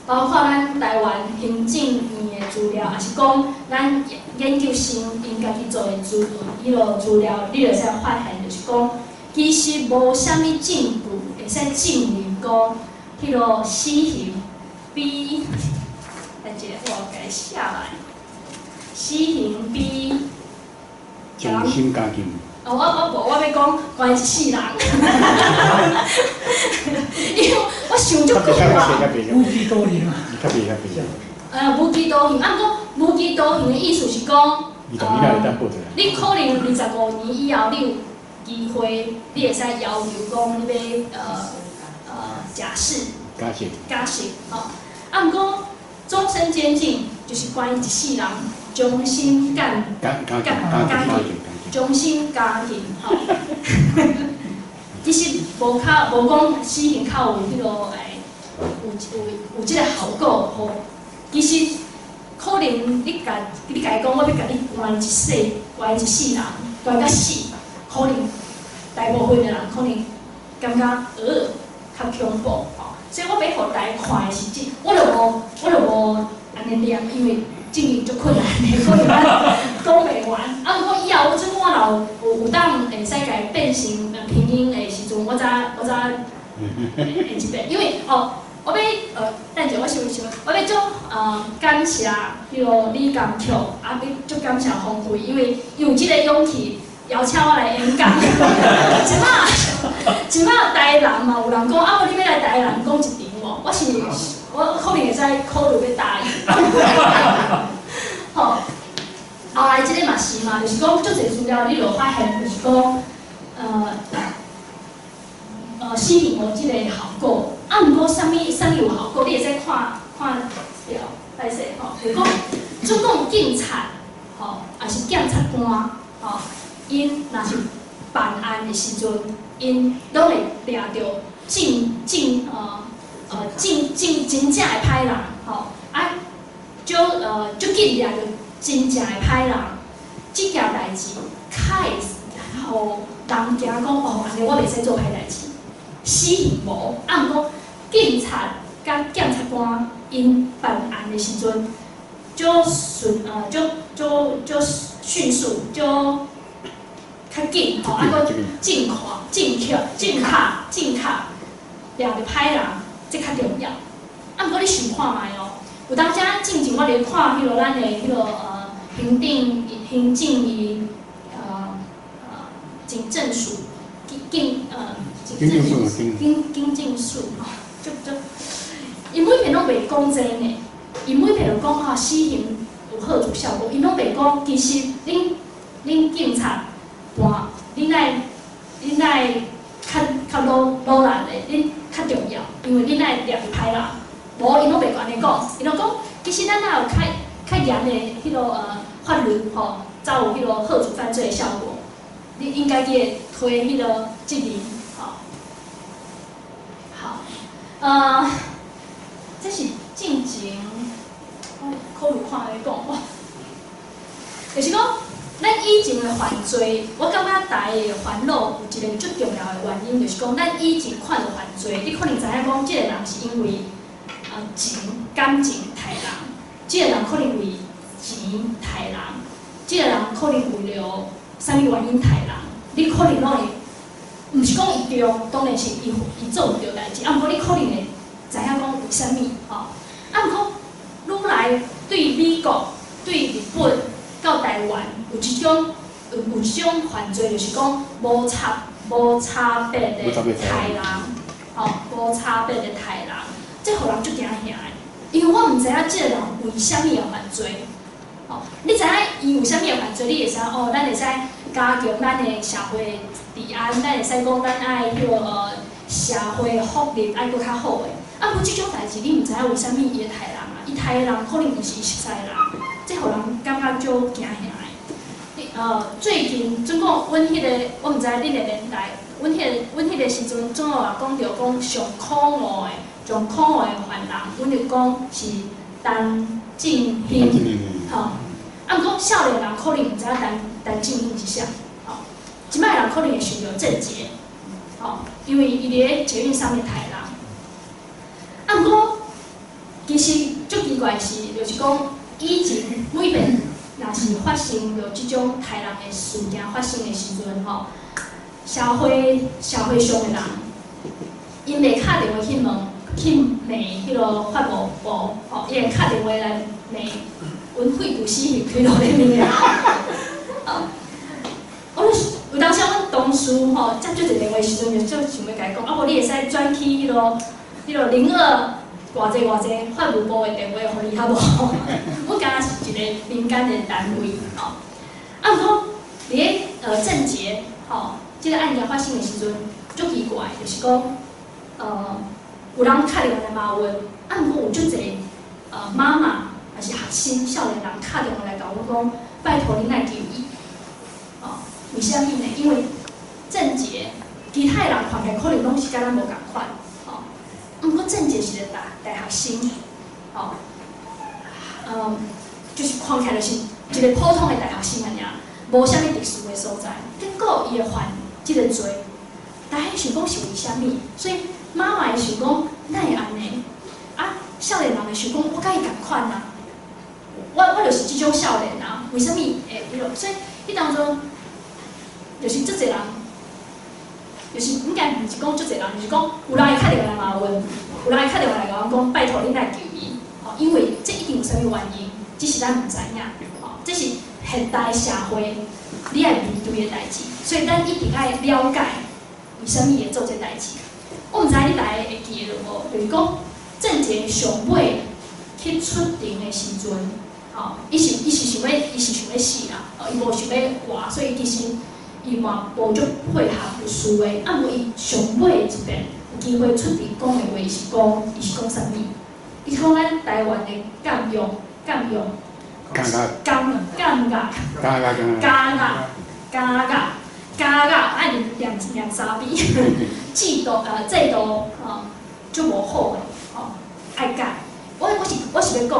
包括咱台湾行政院的资料，也是讲咱研究生因家己做的资料，你就使发现，就是讲其实无啥物证据会使证明讲迄落死刑比，来一个我给写来，死刑比重新加刑。我要讲关于一世人，因为我想足久啊。无期徒刑啊。无期徒刑，啊，毋过无期徒刑的意思是讲，你可能25年以后，你有机会，你会使要求讲你要假释，吼。啊，毋过终身监禁就是关于一世人终身监禁。终身加刑，吼，其实无讲死刑较有迄落有即个效果，吼。其实可能你家讲，我要甲你关一世人，关到死，可能大部分的人可能感觉较恐怖，吼。所以我要互大家看的是我就无安尼念，因为证明足困难的，可能讲袂完。啊，毋过以后我若有当会使家变成拼音的时阵，我才会一遍，因为我要等者我想，我要足感谢迄落李甘巧，啊，要足感谢方辉，因为有即个勇气邀请我来演讲。即马台南嘛，有人讲啊，你要来台南讲一场无？我可能会使考虑要答应。吼，后来即个嘛是嘛，就是讲足侪资料，你就发现就是讲，死刑无即个效果，啊，毋过啥物有效果，你会使看了，歹势吼，就是讲，总共警察，吼，也是检察官，吼，因若是办案的时阵，因拢会掠着真正的歹人，吼，啊，足紧掠着真正的歹人，即件代志，较会互人惊讲哦，安尼我袂使做歹代志。死刑无，啊，毋过警察甲检察官因办案的时阵，就迅速，就较紧吼，啊，个正确掠着歹人，这较重要。啊，毋过你想看卖哦，有当时进前我伫看迄落咱的迄落行政院警政署警政署吼，因每篇拢袂讲真呢，因每篇就讲啊死刑有好处效果，因拢袂讲其实恁警察办，恁爱较努力的，恁较重要，因为恁爱掠着歹人，无因拢袂安尼讲，因拢讲其实咱若有较严的迄落法律吼，才有迄落好处犯罪的效果，你应该去推迄落责任。好，这是进前，我考虑看来讲，哇，就是讲，咱以前的犯罪，我感觉大家的烦恼有一个最重要的原因，就是讲，咱以前看到犯罪，你可能知影讲，这个人是因为钱感情杀人，即个人可能为钱杀人，即个人可能为了啥物原因杀人，你可能拢会，毋是讲伊对，当然是伊做毋对代志，啊，毋过你可能会知影讲为啥物吼，啊，毋过愈来对美国、对日本到台湾有即种犯罪，就是讲无差别的杀人，吼，无差别的杀人，这互人足惊吓的，因为我毋知影即个人为啥物会犯罪。哦，你知影伊为啥物会犯罪？你会知哦，咱会使加强咱的社会治安，咱会使讲咱爱迄个社会福利爱搁较好诶。啊，不过即种代志你毋知影为啥物伊会杀人啊？伊杀的人可能毋是伊熟悉的人，这互人感觉足惊吓的。最近总共阮迄个，我毋知恁的年代，阮迄个时阵，总有人讲着讲上可恶的犯人，阮就讲是陈进兴。吼，啊，毋过少年人可能毋知影陈进兴是啥，吼，即摆人可能会想到郑捷，吼，因为伊伫咧捷运上面杀人。啊，毋过其实足奇怪是，就是讲以前每遍若是发生着即种杀人的事件发生的时阵，吼，社会上的人，因会敲电话去问，去问迄个法务部，吼，伊会敲电话来问。阮废除死刑开到咧物啊！我有当时阮同事吼接足一电话时阵，就想要甲伊讲，啊无你会使转去迄个02偌济法务部的电话，互伊较无？阮敢若是一个民间的单位吼。啊，毋过伫咧郑捷吼，即个案件发生的时阵，足奇怪，就是讲有人敲电话来骂阮，啊毋过有足济妈妈。还是学生、少年人敲电话来甲阮讲，拜托恁来救伊。哦，为虾米呢？因为郑捷，其他的人看起来可能拢是甲咱无共款。哦，毋过郑捷是个大学生，哦，就是看起来就是一个普通的大学生安尼，无啥物特殊的所在。结果伊会犯即个罪，大家想讲是为虾米？所以妈妈会想讲，哪会安尼？啊，少年人会想讲，我甲伊共款啊。我就是即种少年啊，为什么会迄落？所以迄当中，就是足侪人，就是应该毋是讲足侪人，就是讲有人会敲电话来骂阮，有人会敲电话来甲阮讲，拜托恁来救伊，吼，因为这一定有啥物原因，只是咱毋知影，吼，这是现代社会你爱面对的代志，所以咱一定爱了解为什么会做这代志。我毋知你大家会记得无？就是讲郑捷上尾去出庭的时阵。哦，伊是想要死啦，伊无想要活，所以其实伊嘛无足配合律师的。啊，无伊上尾一遍有机会出庭讲的话是讲，伊是讲啥物？伊讲咱台湾的监狱，爱两三笔，制度就无好的，吼，爱改。我是要讲。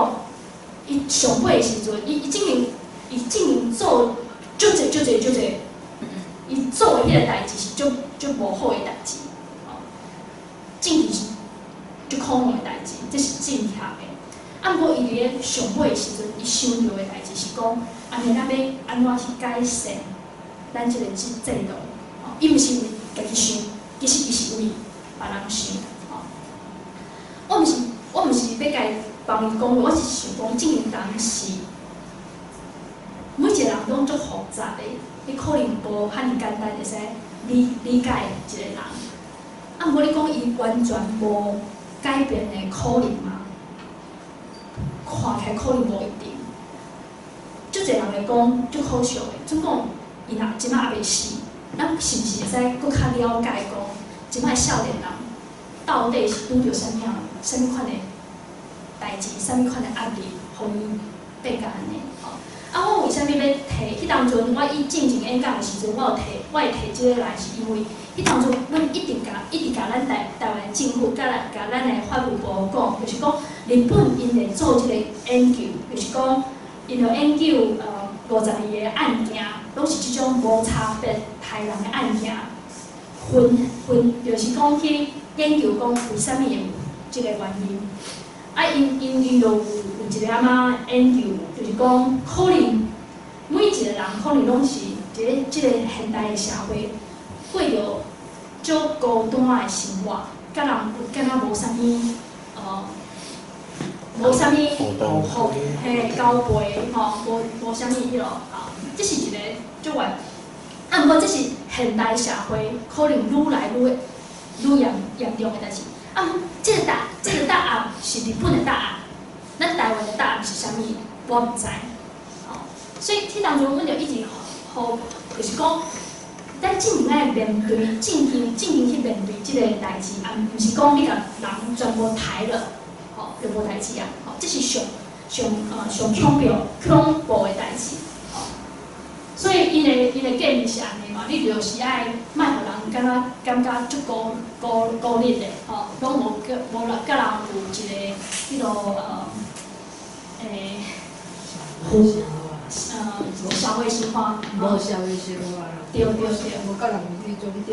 伊上尾的时阵，伊竟然做足侪，伊做的迄个代志是足无好的代志，哦，正是足可恶的代志，这是正确的。啊，毋过伊伫咧上尾的时阵，伊想到的代志是讲，安尼咱要安怎去改善咱即个制度，哦，伊毋是为家己想，其实伊是为别人想，哦，我毋是要甲伊。帮伊讲，我是想讲，正因当时，每一个人拢足复杂的，你可能无遐尼简单会使理解一个人。啊，毋过你讲伊完全无改变的可能吗？看起来可能无一定。足侪人会讲足可笑的，总讲伊若即摆还袂死，咱是毋是会使搁较了解讲，即摆少年人到底是拄着啥物款的？代志，啥物款的压力，互伊变甲安尼？吼，啊，我为虾米要提？迄当阵我以进行演讲的时阵，我会提即个来，是因为迄当阵阮一直甲咱台湾政府，甲咱的法务部讲，就是讲日本因会做即个研究，就是讲因会研究52个案件，拢是即种无差别杀人的案件，就是讲去研究讲为虾米会有即个原因。因就有一个研究，就是讲可能每一个人可能拢是即个现代的社会过着足孤单的生活，敢若无啥物无啥物交陪吼，无啥物迄落吼，这是一个足悬。啊，毋过这是现代社会可能愈来愈严重的代志。啊，这个答案是日本的答案，咱台湾的答案是啥物？我毋知。吼，所以迄当中，阮就一直好，就是讲，咱正经爱面对，正经去面对这个代志，啊，毋是讲你甲人全部抬了，吼，就无代志啊。吼，这是上恐怖的代志。吼，所以伊的建议是安尼嘛，你就是爱莫互人感觉足孤立的，吼，拢无甲人有一个迄落社会性化，无社会性化，对，无甲人有迄种，对，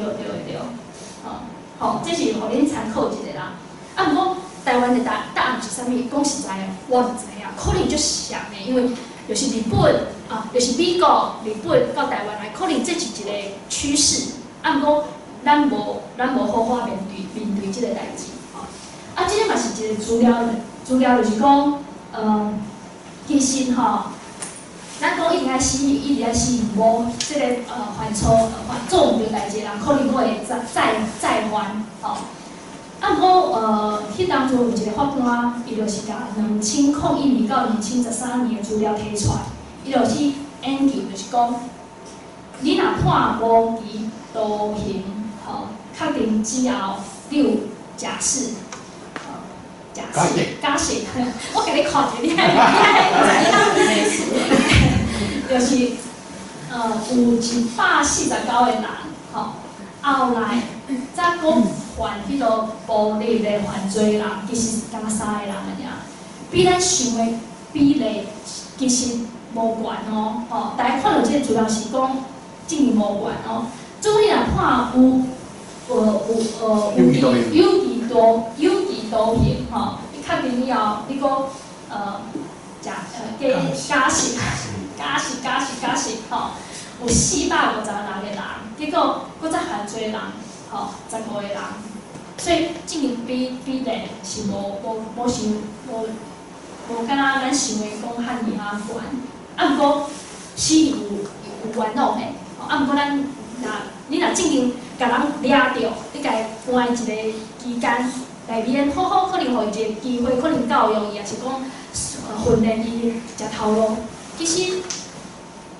吼，这是互恁参考一下啦。啊，毋过台湾的答案是啥物？讲实在的，我毋知影，可能就是像的，因为就是日本啊，就是美国、日本到台湾来，可能这是一个趋势。啊，毋过咱无好好面对这个代志，吼。啊，这个嘛是一个资料就是讲，其实吼，咱讲一直在死无这个犯做毋对代志的人，可能会再犯，吼。啊，毋过迄当中有一个法官，伊就是甲2001年到2013年的资料摕出来，伊就去研究，就是讲，你若判无期徒刑，吼，确定之后你有假释，假释，我给你看一下，就是有149个人，吼，后来再讲犯迄个暴力的犯罪人，其实敢若3个人尔，比咱想的比例其实无悬哦，吼，大家看到这个资料是讲竟然无悬哦，总你若判有期徒刑，吼，你确定以后你讲假释，吼，有456个人，结果搁再犯罪人，吼，15个人，所以这个比例是无敢若咱想的讲遐尔啊悬，啊，毋过是有冤枉的，啊，毋过你若正经甲人抓着，你甲伊关一个期间内面，好好可能互伊一个机会，可能教育伊，也是讲训练伊食头路。其实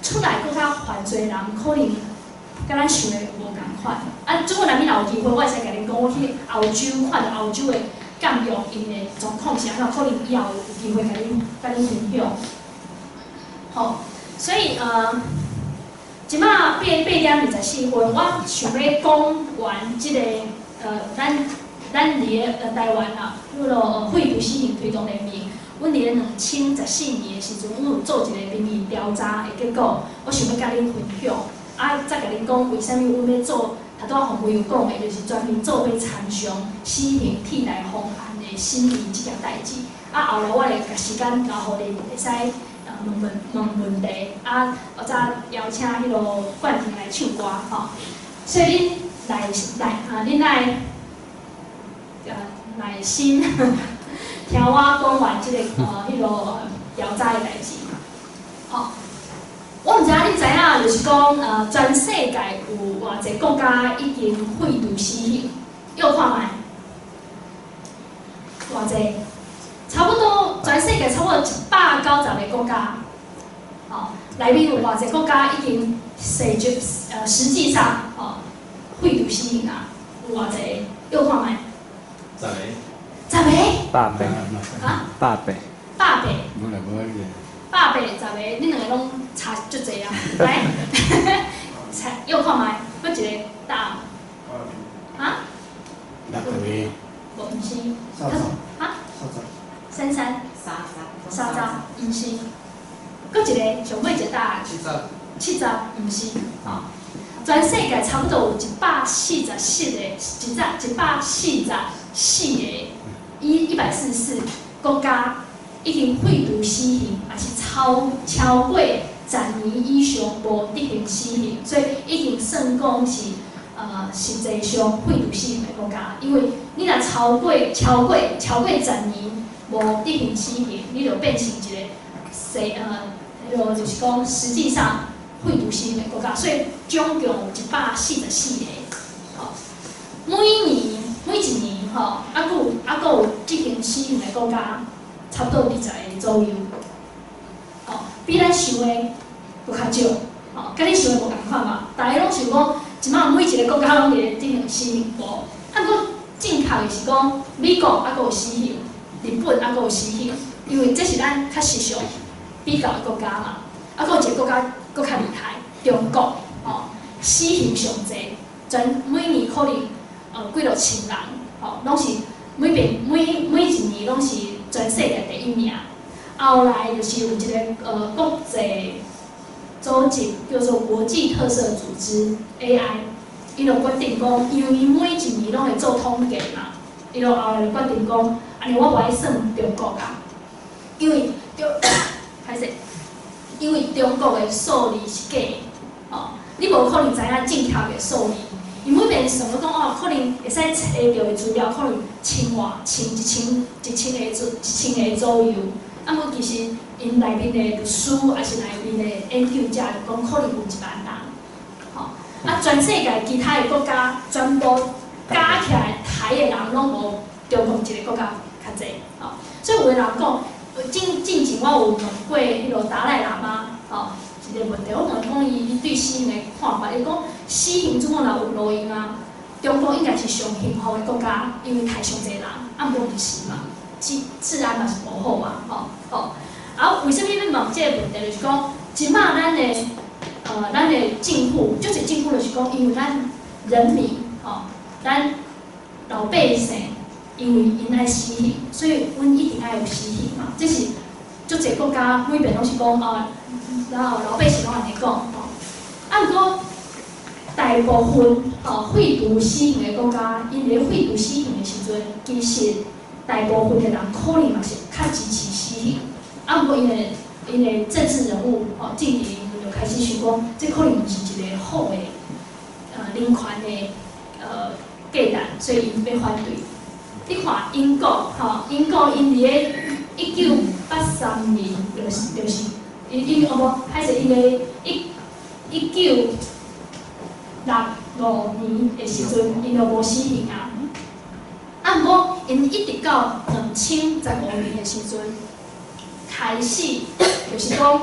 出来搁较犯罪人，可能甲咱想的无共款。啊，如果若你若有机会，我会使甲恁讲，我去澳洲看到澳洲的监狱因的状况是安怎，可能以后有机会甲恁分享。好，所以即马8点24分，我想要讲完即个咱伫个台湾啊，迄落废除死刑推动联盟，阮伫个2014年的时阵，阮有做一个民意调查的结果，我想要甲恁分享，再甲恁讲为虾米阮要做，头拄仔洪辉有讲的，就是专门做要参详死刑替代方案的审议即件代志。后来我会甲时间交互恁，会使问问题，我再邀请迄落冠廷来唱歌吼。所以恁耐心听我讲完即个迄落调查的代志。吼，我毋知影你知影，就是讲全世界有偌济国家已经废除死刑，又看卖偌济，差不多全世界差不多190个国家。吼，内面有偌济国家已经实际上废除死刑啊，有偌济，又看卖。10个。100个？啊？100个。100个。无啦，无迄个。100个10个，恁两个拢差足济啊！来，又看卖，搁一个答案。啊？60个。无，毋是。啊？33。30，毋是。搁一个上尾一个答案。70，毋是。全世界差不多有144个，144个，144国家已经废除死刑，也是超过10年以上无执行死刑，所以已经算讲是实际上废除死刑的国家。因为你若超过10年无执行死刑，你就变成一个就是讲实际上废除死刑的国家。所以总共有144个。好，每一年吼，还有执行死刑的国家，差不多20个左右。哦，比咱想的搁较少。哦，甲你想的无共款嘛？大家拢想讲，即摆每一个国家拢伫执行死刑无？啊，搁正确的是讲，美国还搁有死刑，日本还搁有死刑，因为这是咱较实常比较的国家嘛。啊，搁有一个国家搁较厉害，中国哦，死刑上济，每年可能几落千人，哦，拢是每一年拢是全世界第1名。后来就是有一个国际组织叫做国际特色组织 AI， 伊就决定讲，因为伊每一年拢会做统计嘛，伊就后来就决定讲，安尼我无爱算中国啊，因为因为中国的数字是假的，哦，你无可能知影正确的数字。伊每遍算讲哦，可能会使查到的资料可能1000个左右。啊，无其实因内面的律师，还是内面的研究者，就讲可能有10000人。吼，啊，全世界其他的国家全部加起来，台的人拢无中国一个国家较济。吼，所以有个人讲，进前我有问过迄个达赖喇嘛，吼，一个问题，我问讲伊对死刑的看法，伊讲死刑怎么若有路用啊？中国应该是上幸福的国家，因为太上济人，啊，无毋是嘛？治安嘛是无好嘛，吼。啊，为什么要问这个问题？就是讲，即摆咱的政府，就是政府就是讲，因为咱人民，吼，咱老百姓，因为因爱死刑，所以阮一定爱有死刑嘛。这是足侪国家每边拢是讲然后老百姓拢安尼讲，吼。啊，毋过大部分废除死刑的国家，因咧废除死刑的时阵，其实大部分的人可能嘛是较支持死刑，啊，毋过因的政治人物政治人物就开始想讲，这可能是一个好的人权的价值，所以因要反对。你看英国英国因伫个1983年就是因歹势因个1965年的时阵，因就无死刑啊。啊，毋过因一直到2015年的时阵，开始就是讲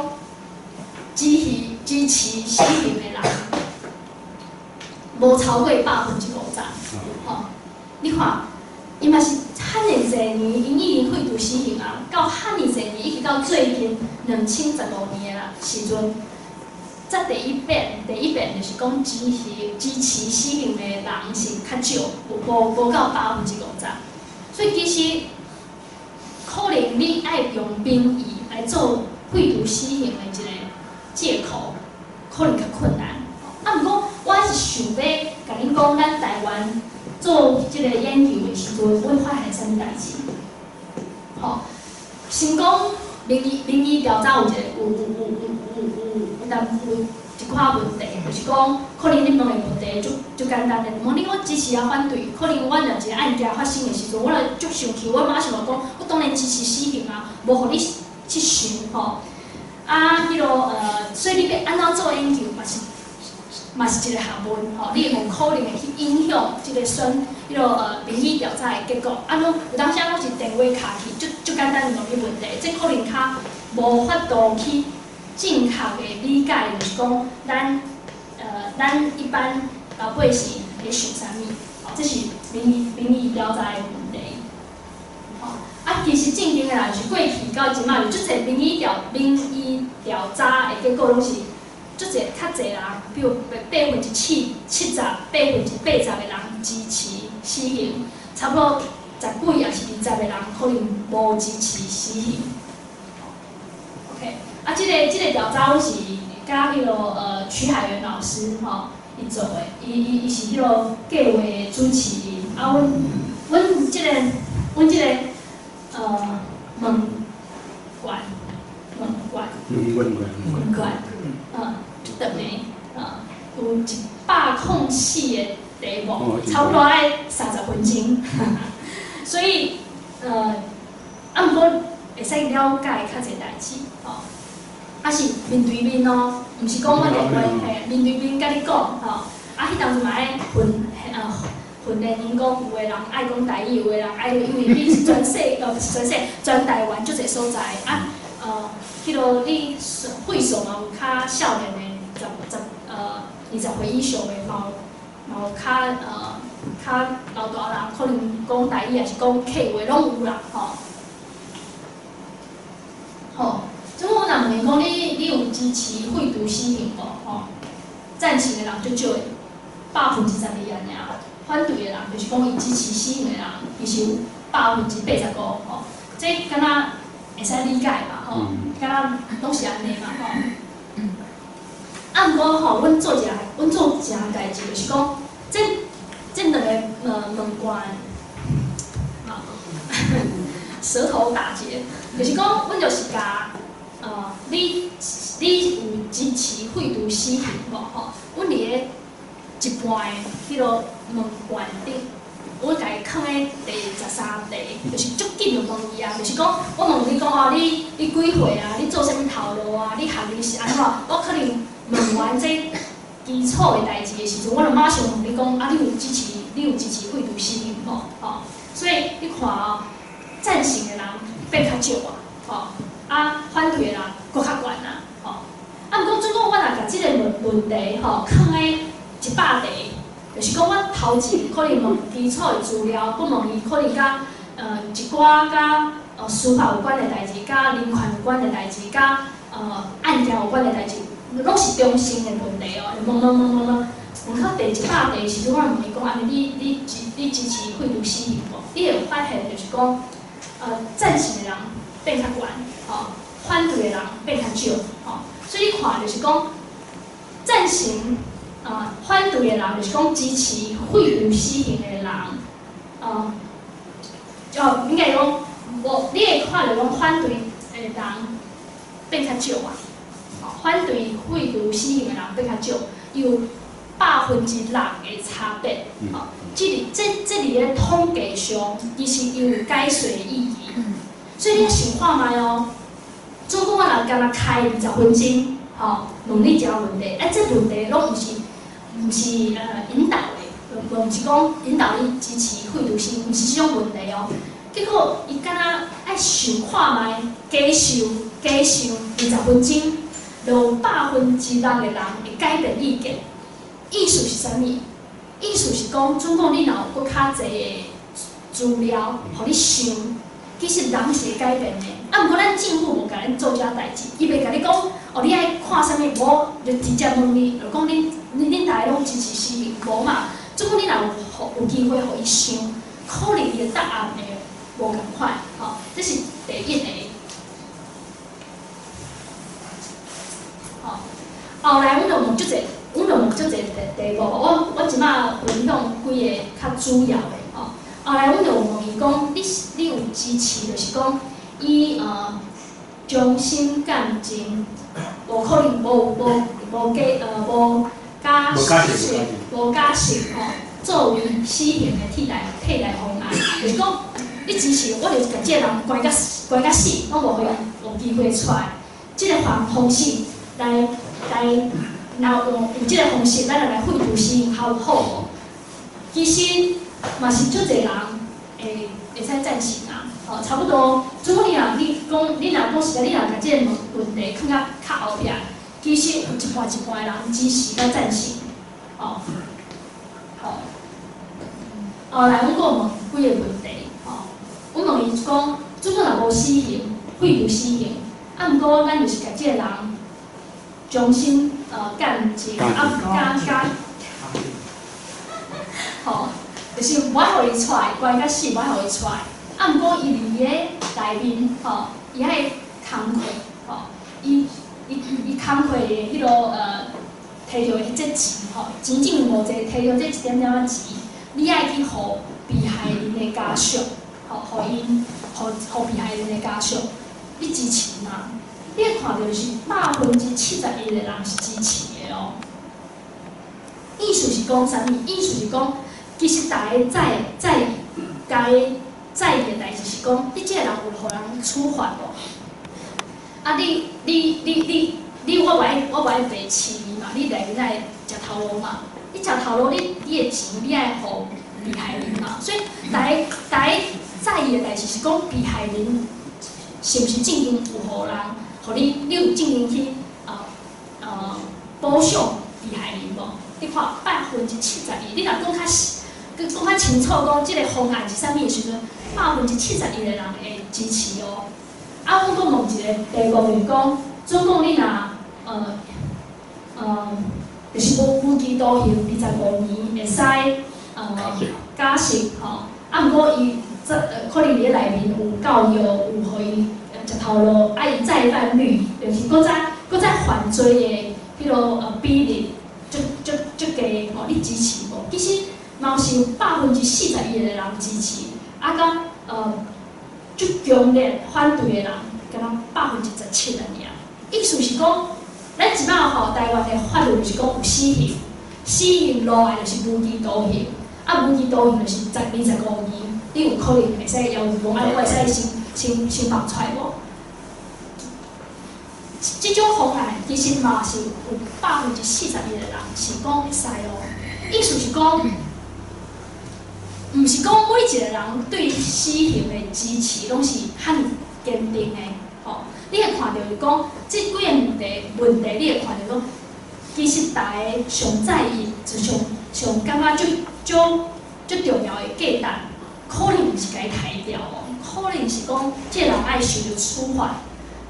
支持死刑的人，无超过50%。吼，你看，伊嘛是遐尼侪年，因已经废除死刑啊，到遐尼侪年，一直到最近2015年的时阵，才第一遍就是讲支持死刑的人是较少，无到50%。所以其实可能你爱用兵役来做废除死刑的一个借口，可能较困难。啊，毋过我是想要甲恁讲，咱台湾做即个研究的时阵，会发现啥物代志？吼，先讲民意调查有一寡问题，就是讲可能恁问的问题就简单的，问你我支持啊反对，可能阮若一个案件发生的时阵，我来足生气，我马上就讲，我当然支持死刑啊，无互你去想吼。啊，所以你要安怎做研究嘛是一个学问吼，你有可能会去影响即个民意调查的结果。啊，有当时我是电话卡去，就简单的问你问题，这可能较无法度去正确的理解，就是讲咱一般老百姓在想啥物，吼，这是民意调查的问题。吼，啊，其实正经的啦，是过去到即摆，有足侪民意调查的结果拢是足侪较侪人，比如70%、80%的人支持死刑，差不多10几也是20个人可能无支持死刑。OK。啊，这个调查我是甲徐海源老师伊做的，伊是计划的主持人。啊，阮这个差不多爱30分钟。所以毋过会使了解较侪代志，吼，啊是面对面哦，毋是讲我电话嘿，面对面甲你讲，吼，啊，迄当时嘛爱训练因讲，有个人爱讲台语，有个人爱，因为你是全台湾足侪所在，啊，迄落你会所嘛有较少年的20岁以上的，嘛有较老大人，可能讲台语也是讲客话，拢有啦，吼。吼，即我若问你讲，你有支持废除死刑无？吼，赞成的人足少的，12%安尼啊。反对的人就是讲伊支持死刑的人，其实有85%吼，这敢若会使理解嘛吼，敢若拢是安尼嘛吼。啊，毋过吼，阮做一件代志，就是讲，这两个门关，舌头打结，就是讲，阮就是甲你有支持废除死刑无吼？阮伫咧一半的迄落门关顶，我家己放在第13题，就是足紧就问伊啊，就是讲我问你讲哦，你几岁啊？你做啥物头路啊？你学历是安怎？我可能问完这基础的代志的时阵，我就马上问你讲啊，你有支持废除死刑无？吼，所以你看哦，赞成的人变较少啊，吼，啊反对的人搁较悬啊，吼。啊，毋过总共我若甲即个问题吼放在100题，就是讲我头前可能问基础的资料，我问伊可能甲一寡甲司法有关的代志，甲人权有关的代志，甲案件有关的代志，拢是中性的问题哦。问到第100题时阵，我问伊讲安尼，你支持废除死刑无？你会发现就是讲赞成的人变较悬，吼，反对的人变较少，吼。所以你看就是讲赞成。反对的人就是讲支持废除死刑的人，应该讲，你会看到讲反对的人变较少啊，反对废除死刑的人变较少，有6%的差别，这伫咧统计上，其实有解释的意义，所以你想看卖哦，总共我若干那开20分钟，吼，问你一个问题，这问题拢毋是引导的，毋是讲引导你支持废除死刑，毋是这种问题哦。结果伊敢若爱想看卖，加想20分钟，就6%的人会改变意见。意思是啥物？意思是讲，总共你若有搁较侪的资料，互你想，其实人是会改变的。啊，毋过咱政府无甲咱做遮代志，伊袂甲你讲，哦，你爱看啥物，无就直接问你，就讲恁大家拢支持死刑，无嘛？总共你若有机会互伊想，可能伊的答案会无共款，吼，这是第1个。吼，后来阮就问足侪题目，我即摆分享几个较主要的，吼。后来阮就问伊讲，你有支持，就是讲伊终身监禁，无可能无加刑吼，作为死刑的替代方案，就是讲你支持，我就甲即个人关甲死，拢无互伊有机会出来。即个方式来，然后用即个方式，咱来废除死刑好无？其实嘛是足侪人会使赞成啊。哦，差不多。如果你若讲实在，你若甲即个问题放较后壁，其实有一半的人支持甲赞成。哦，好。后来阮阁问几个问题，吼，阮问伊讲，如果若无死刑，废除死刑，啊，毋过咱就是甲即个人终身监禁，加，吼，就是无爱互伊出来，关甲死，无爱互伊出来。啊，毋过伊伫个内面，吼，伊爱工课，吼，伊工课的迄落摕到的即钱，吼，钱真无济，摕到这一点点仔钱，你爱去互被害人的家属，吼，互被害人的家属，你支持吗？你会看到是71%的人是支持的哦。意思是讲啥物？意思是讲，其实大家大家在意的代志是讲，你即个人有互人处罚无？啊，你我无爱白饲你嘛，你来来食头路嘛，你食头路，你的钱你爱互被害人嘛，所以大家在意的代志是讲被害人是毋是正经有互人，互你有正经去保障被害人无？你看72%，你若讲较清楚讲即个方案是啥物时阵，71%的人会支持哦。啊，我阁问一个题目就是讲，总共你若就是无期徒刑25年，会使假释吼。啊，毋过伊可能伫内面有教育，有互伊食头路，啊伊再犯率，就是搁再犯罪的迄个比例，足低吼，你支持无？其实嘛是有41%的人支持，啊，甲足强烈反对的人，敢若17%尔。意思是讲，咱即摆吼台湾的法律就是讲有死刑，死刑落来就是无期徒刑，啊无期徒刑就是25年，你有可能会使要求讲，啊我会使先放出来无？即种方案其实嘛是有41%的人是讲会使哦，意思是讲。毋是讲每一个人对死刑的支持拢是遐尼坚定的，吼、你会看到是讲，即几个问题，你会看到讲，其实大家上在意，就上感觉最重要的价值，可能毋是甲伊抬掉哦，可能是讲，即个人爱受到处罚，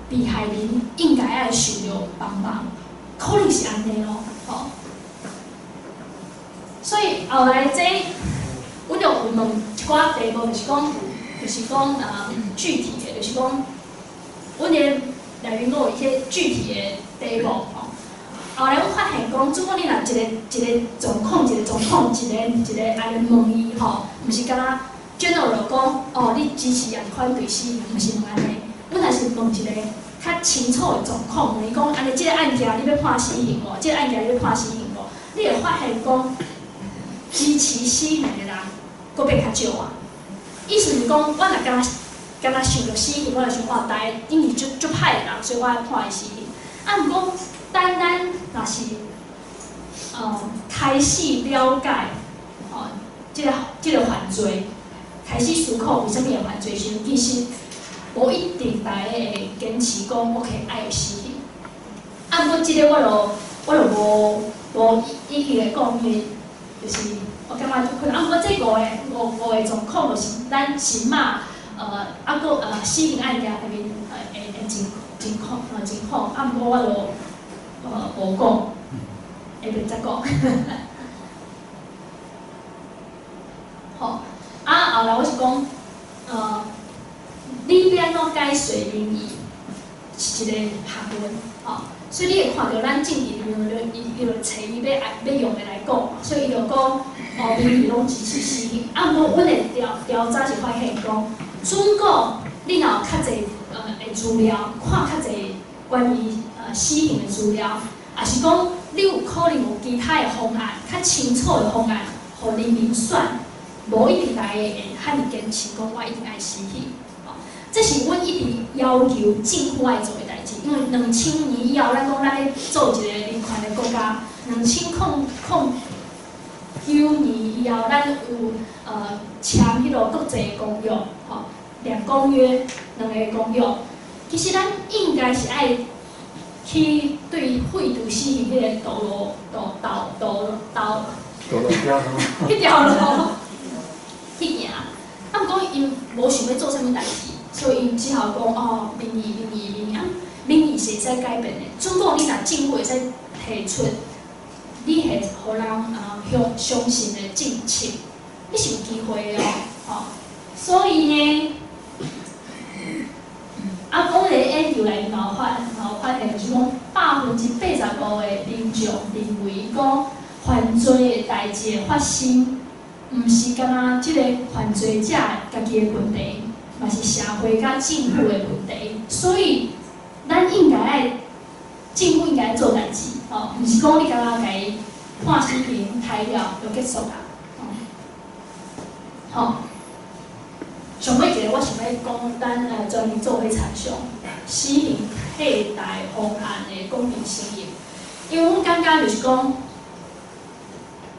被害人应该爱受到帮忙，可能是安尼咯，吼、所以后来这。阮就有问一寡题目，就是讲具体的，就是讲，阮个内面有一些具体的题目吼。后来我发现讲，如果你若一个状况，一个安尼问伊吼，毋是敢若 general 讲哦，你支持也是反对死刑，毋是安尼。阮若是问一个较清楚的状况，问伊讲安尼，即个案件你要判死刑无？即个案件你要判死刑无？你会发现讲，支持死刑的人。佫变较少啊！意思是讲，我若敢若受着死刑，我就想哇，大家因为足歹的人，所以我爱判伊死刑。啊，毋过单若是开始了解即个犯罪，开始思考为什么会犯罪时，其实无一定大家会坚持讲 OK 爱有死刑。啊，毋过即个我就无一一个讲，因为就是。我感觉就困难，啊，不过这五个状况就是咱起码搁死刑案件内面会情况，啊，不过我就无讲，下面再讲。好，啊，后来我是讲，你要安怎解释民意是一个学问，吼。所以你会看到咱政治里面，伊就找伊要用的来讲，所以伊就讲，民意拢支持死刑。啊，毋过阮的调查是发现讲，准国你若有较侪的资料，看较侪关于死刑的资料，也是讲你有可能有其他的方案，较清楚的方案，互人民选，无一定大家会遐尼坚持讲我一定爱死刑。这是阮一直要求政府爱做的代志，因为2000年以后，咱讲咱咧做一个人权的国家，2009年以后，咱有签迄个国际公约，吼2公约2个公约，其实咱应该是爱去对废除死刑迄个道路迄条路去行，啊，毋过因无想要做啥物代志。所以，伊只好讲哦，民意啊，民意是会使改变的。总共你若政府会使提出，你会互人相信的政策，你是有机会的哦。所以呢，啊，讲个研究内面发现，就是讲85%的民众认为讲犯罪的代志的发生，毋是干那即个犯罪者家己的问题。嘛是社会甲政府的问题，所以咱应该政府应该做代志，毋是讲你敢若甲伊判死刑、杀了就结束啦，吼。上尾一个我想要讲，咱专门做伙参详死刑替代方案的公平性，因为阮感觉就是讲，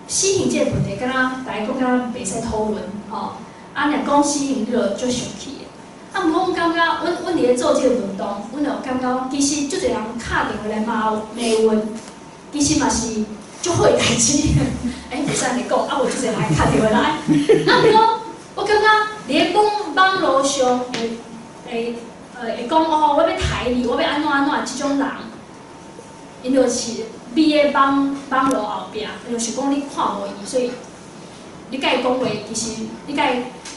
死刑这个问题，敢若大家讲敢若袂使讨论，吼。若讲死刑，你就足生气的。毋过阮感觉，阮伫咧做这个运动，阮就感觉其实足侪人敲电话来骂阮，其实嘛是足好诶代志。袂使安尼讲，无足侪人敲电话来。毋过我感觉伫网络上会讲哦，我要抬你，我要安怎，即种人，因就是秘咧网络后壁，就是讲你看无伊，所以你甲伊讲话，其实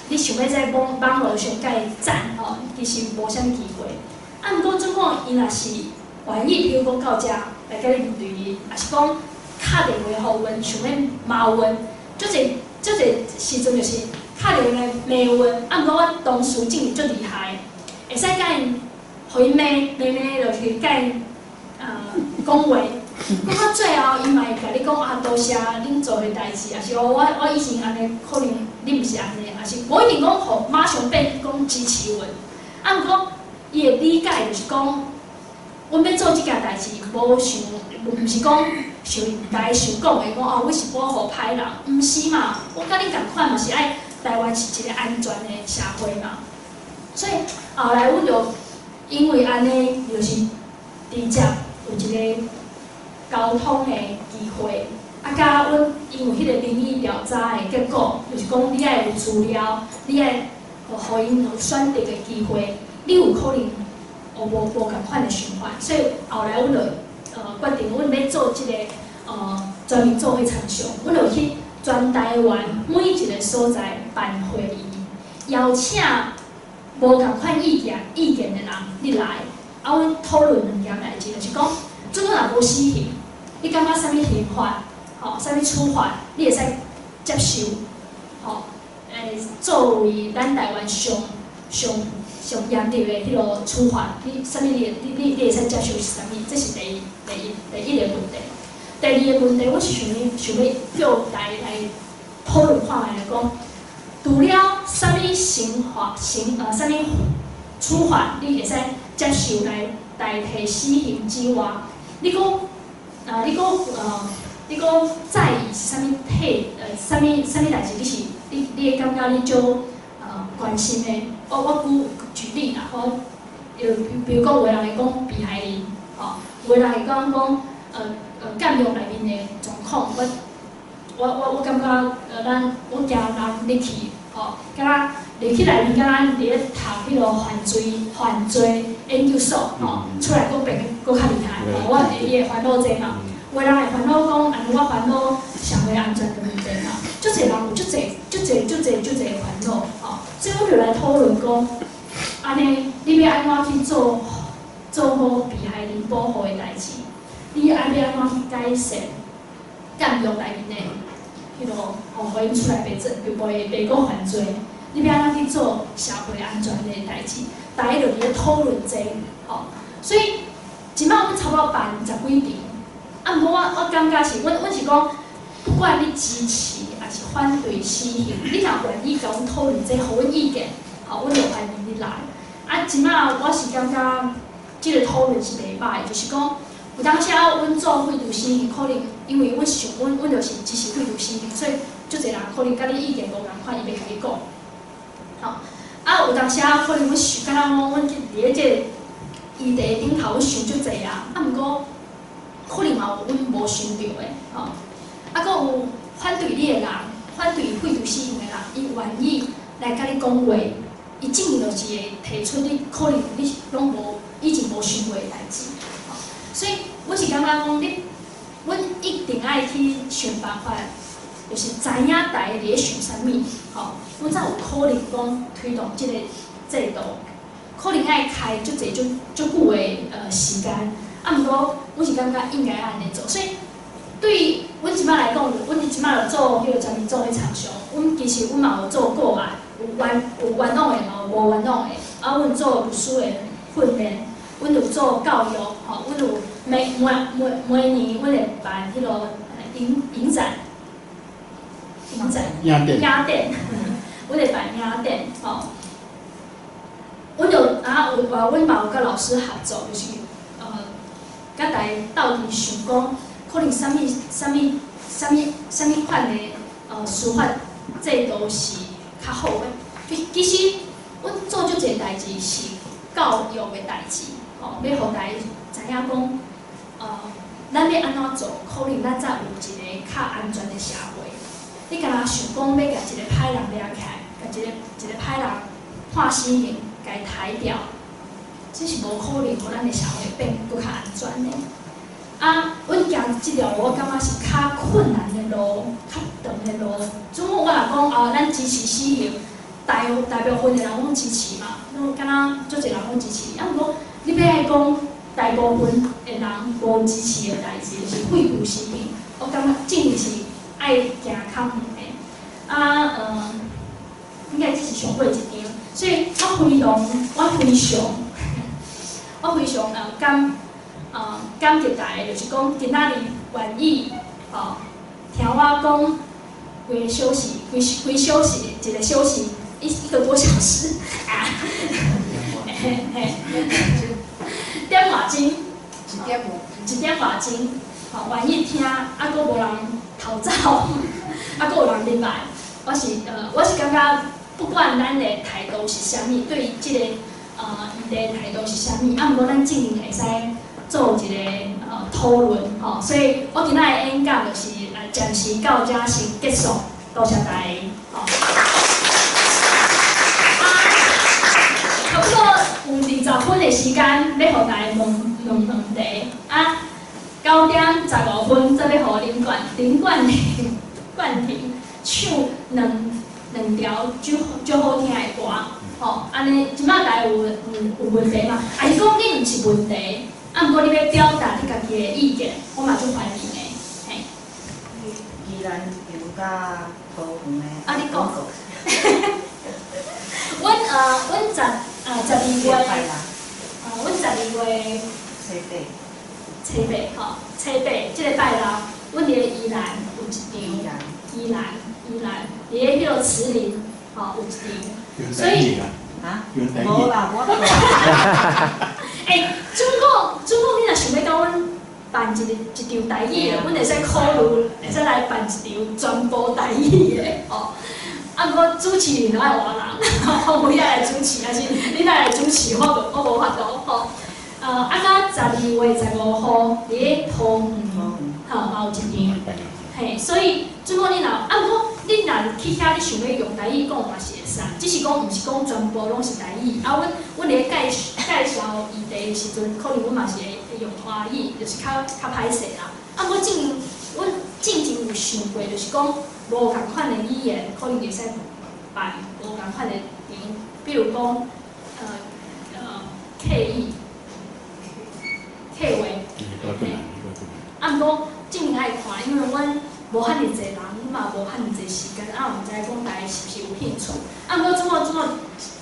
你想要在网络上甲伊赞吼，其实无啥物机会。毋过总共伊若是愿意，比如讲到遮来甲你面对面，也是讲敲电话互阮，想要骂阮，足侪时阵就是敲电话来骂阮。毋过我同事真是足厉害，会使甲因，互伊骂，就是甲因讲话。讲到最后，伊嘛会甲你讲啊，多谢恁做诶代志，也是我以前安尼，可能你毋是安尼，也是无一定讲互马上变讲支持阮。毋过伊会理解，就是讲，阮要做即件代志，无是讲想家想讲诶，讲哦，我是保护歹人，毋是嘛？我甲恁共款嘛，是爱台湾是一个安全诶社会嘛。所以后来阮就因为安尼，就是直接有一个沟通的机会，甲阮因为迄个民意调查的结果，就是讲你爱有资料，你爱互因有选择的机会，你有可能有无共款的想法，所以后来阮就决定，阮要做即个专门做伙参详，阮就去全台湾每一个所在办会议，邀请无共款意见的人你来，阮讨论两件代志，就是讲，总共若无死刑。你感觉啥物刑法，啥物处罚，你会使接受，作为咱台湾上严厉的迄个处罚，你啥物你会使接受是啥物？这是第一个问题。第二个问题，我是想要叫大家来讨论看卖来讲，除了啥物刑法、啥物处罚，你会使接受来代替死刑之外，你讲。你讲在意是啥物啥物代志？你会感觉你足关心的。我举例啦，比如讲有的人会讲被害人，有的人会讲监狱内面的状况，我感觉我惊人入去，敢若入去内面，敢若伫咧读迄个犯罪研究所，出来佫变佫较厉害，我伊会烦恼这嘛。有的人会烦恼讲，我烦恼社会安全的问题嘛，足侪人有足侪烦恼，所以我就来讨论讲，安尼你要安怎去做好被害人保护的代志？你要安怎去改善监狱内面的迄个，互因出来袂讲犯罪？你要安怎去做社会安全的代志？大家就伫咧讨论这，所以即摆阮差不多办10几场，毋过我感觉是，阮是讲，不管你支持还是反对死刑，你若愿意甲阮讨论这，互阮意见，阮就欢迎你来。即摆我是感觉，即个讨论是袂歹，就是讲，有当时阮做废除死刑，可能因为阮想，阮就是支持废除死刑，所以足侪人可能甲你意见无共款，伊袂甲你讲。有当时可能阮想，敢若讲，阮伫咧这个议题顶头，阮想足侪啊，毋过可能嘛有阮无想到的，佫有反对你的人，反对废除死刑的人，伊愿意来甲你讲话，伊证明就是会提出你可能你拢无以前无想过的代志，所以阮是感觉讲，阮一定爱去想办法。就是知影大家伫咧想啥物，阮才有可能讲推动即个制度，可能爱开足侪足久的时间，毋过阮是感觉应该安尼做，所以对阮即摆来讲，阮即摆就做迄个专门做伙参详，阮其实阮嘛有做个案，有冤枉的嘛，无冤枉的，阮做律师的训练，阮有做教育，阮有每年阮会办迄个影展。雅典，阮的办影展吼，阮就阮嘛有甲老师合作，就是甲大家斗阵想讲，可能啥物款的司法制度是较好的。其实阮做足侪代志是教育的代志，吼，要互大家知影讲，咱要安怎做，可能咱才有一个较安全的社会。你敢若想讲要甲一个歹人抓起来，甲一个歹人判死刑，甲伊抬掉，这是无可能，互咱的社会变搁较安全的。阮行即条路，我感觉是较困难的路，较长的路。总我若讲咱支持死刑，大部分的人拢支持嘛，拢敢若足侪人拢支持。毋过你要爱讲大部分的人无支持的代志，就是废除死刑。我感觉正是爱行较远的。应该这是上尾一张，所以我非常感激大家，就是讲今仔日愿意听我讲规小时一个小时1个多小时点外钟，1点外钟，愿意听，搁无人偷走，搁有人入来，我是感觉不管咱的态度是啥物，对于即个议题的态度是啥物，毋过咱尽量会使做一个讨论，所以我今仔的演讲就是暂时到这先结束，多谢大家，差不多有20分的时间，要互大家问问题，9点15分则要互林冠廷唱两条最好听的歌，安尼即摆大家有问题嘛？还是讲你毋是问题？毋过你要表达你家己的意见，我嘛足欢迎的，嘿。宜兰有甲桃园的。你讲。阮12月，阮12月初八，即个拜六，阮伫个宜兰有一场。宜兰，伫个迄个慈林，有一场。所以无啦，我。准讲你若想要甲阮办一场台语的，阮会使考虑，会使来办一场全部台语的，毋过主持人爱换人，我也来主持，还是你来主持，我无法度，到12月15号，伫个桃园，嘛有一场，嘿，所以准讲你若，毋过你若去遐，你想要用台语讲嘛是会使，只是讲毋是讲全部拢是台语，阮伫咧介绍议题的时阵，可能阮嘛是会用华语，就是较歹势啦。毋过阮进前有想过，就是讲无共款的语言，可能会使办无共款的场，比如讲客语、客话。毋过进前爱看，因为阮无遐尼侪人，嘛无遐尼侪时间，毋知讲大家是不是有兴趣。毋过怎么，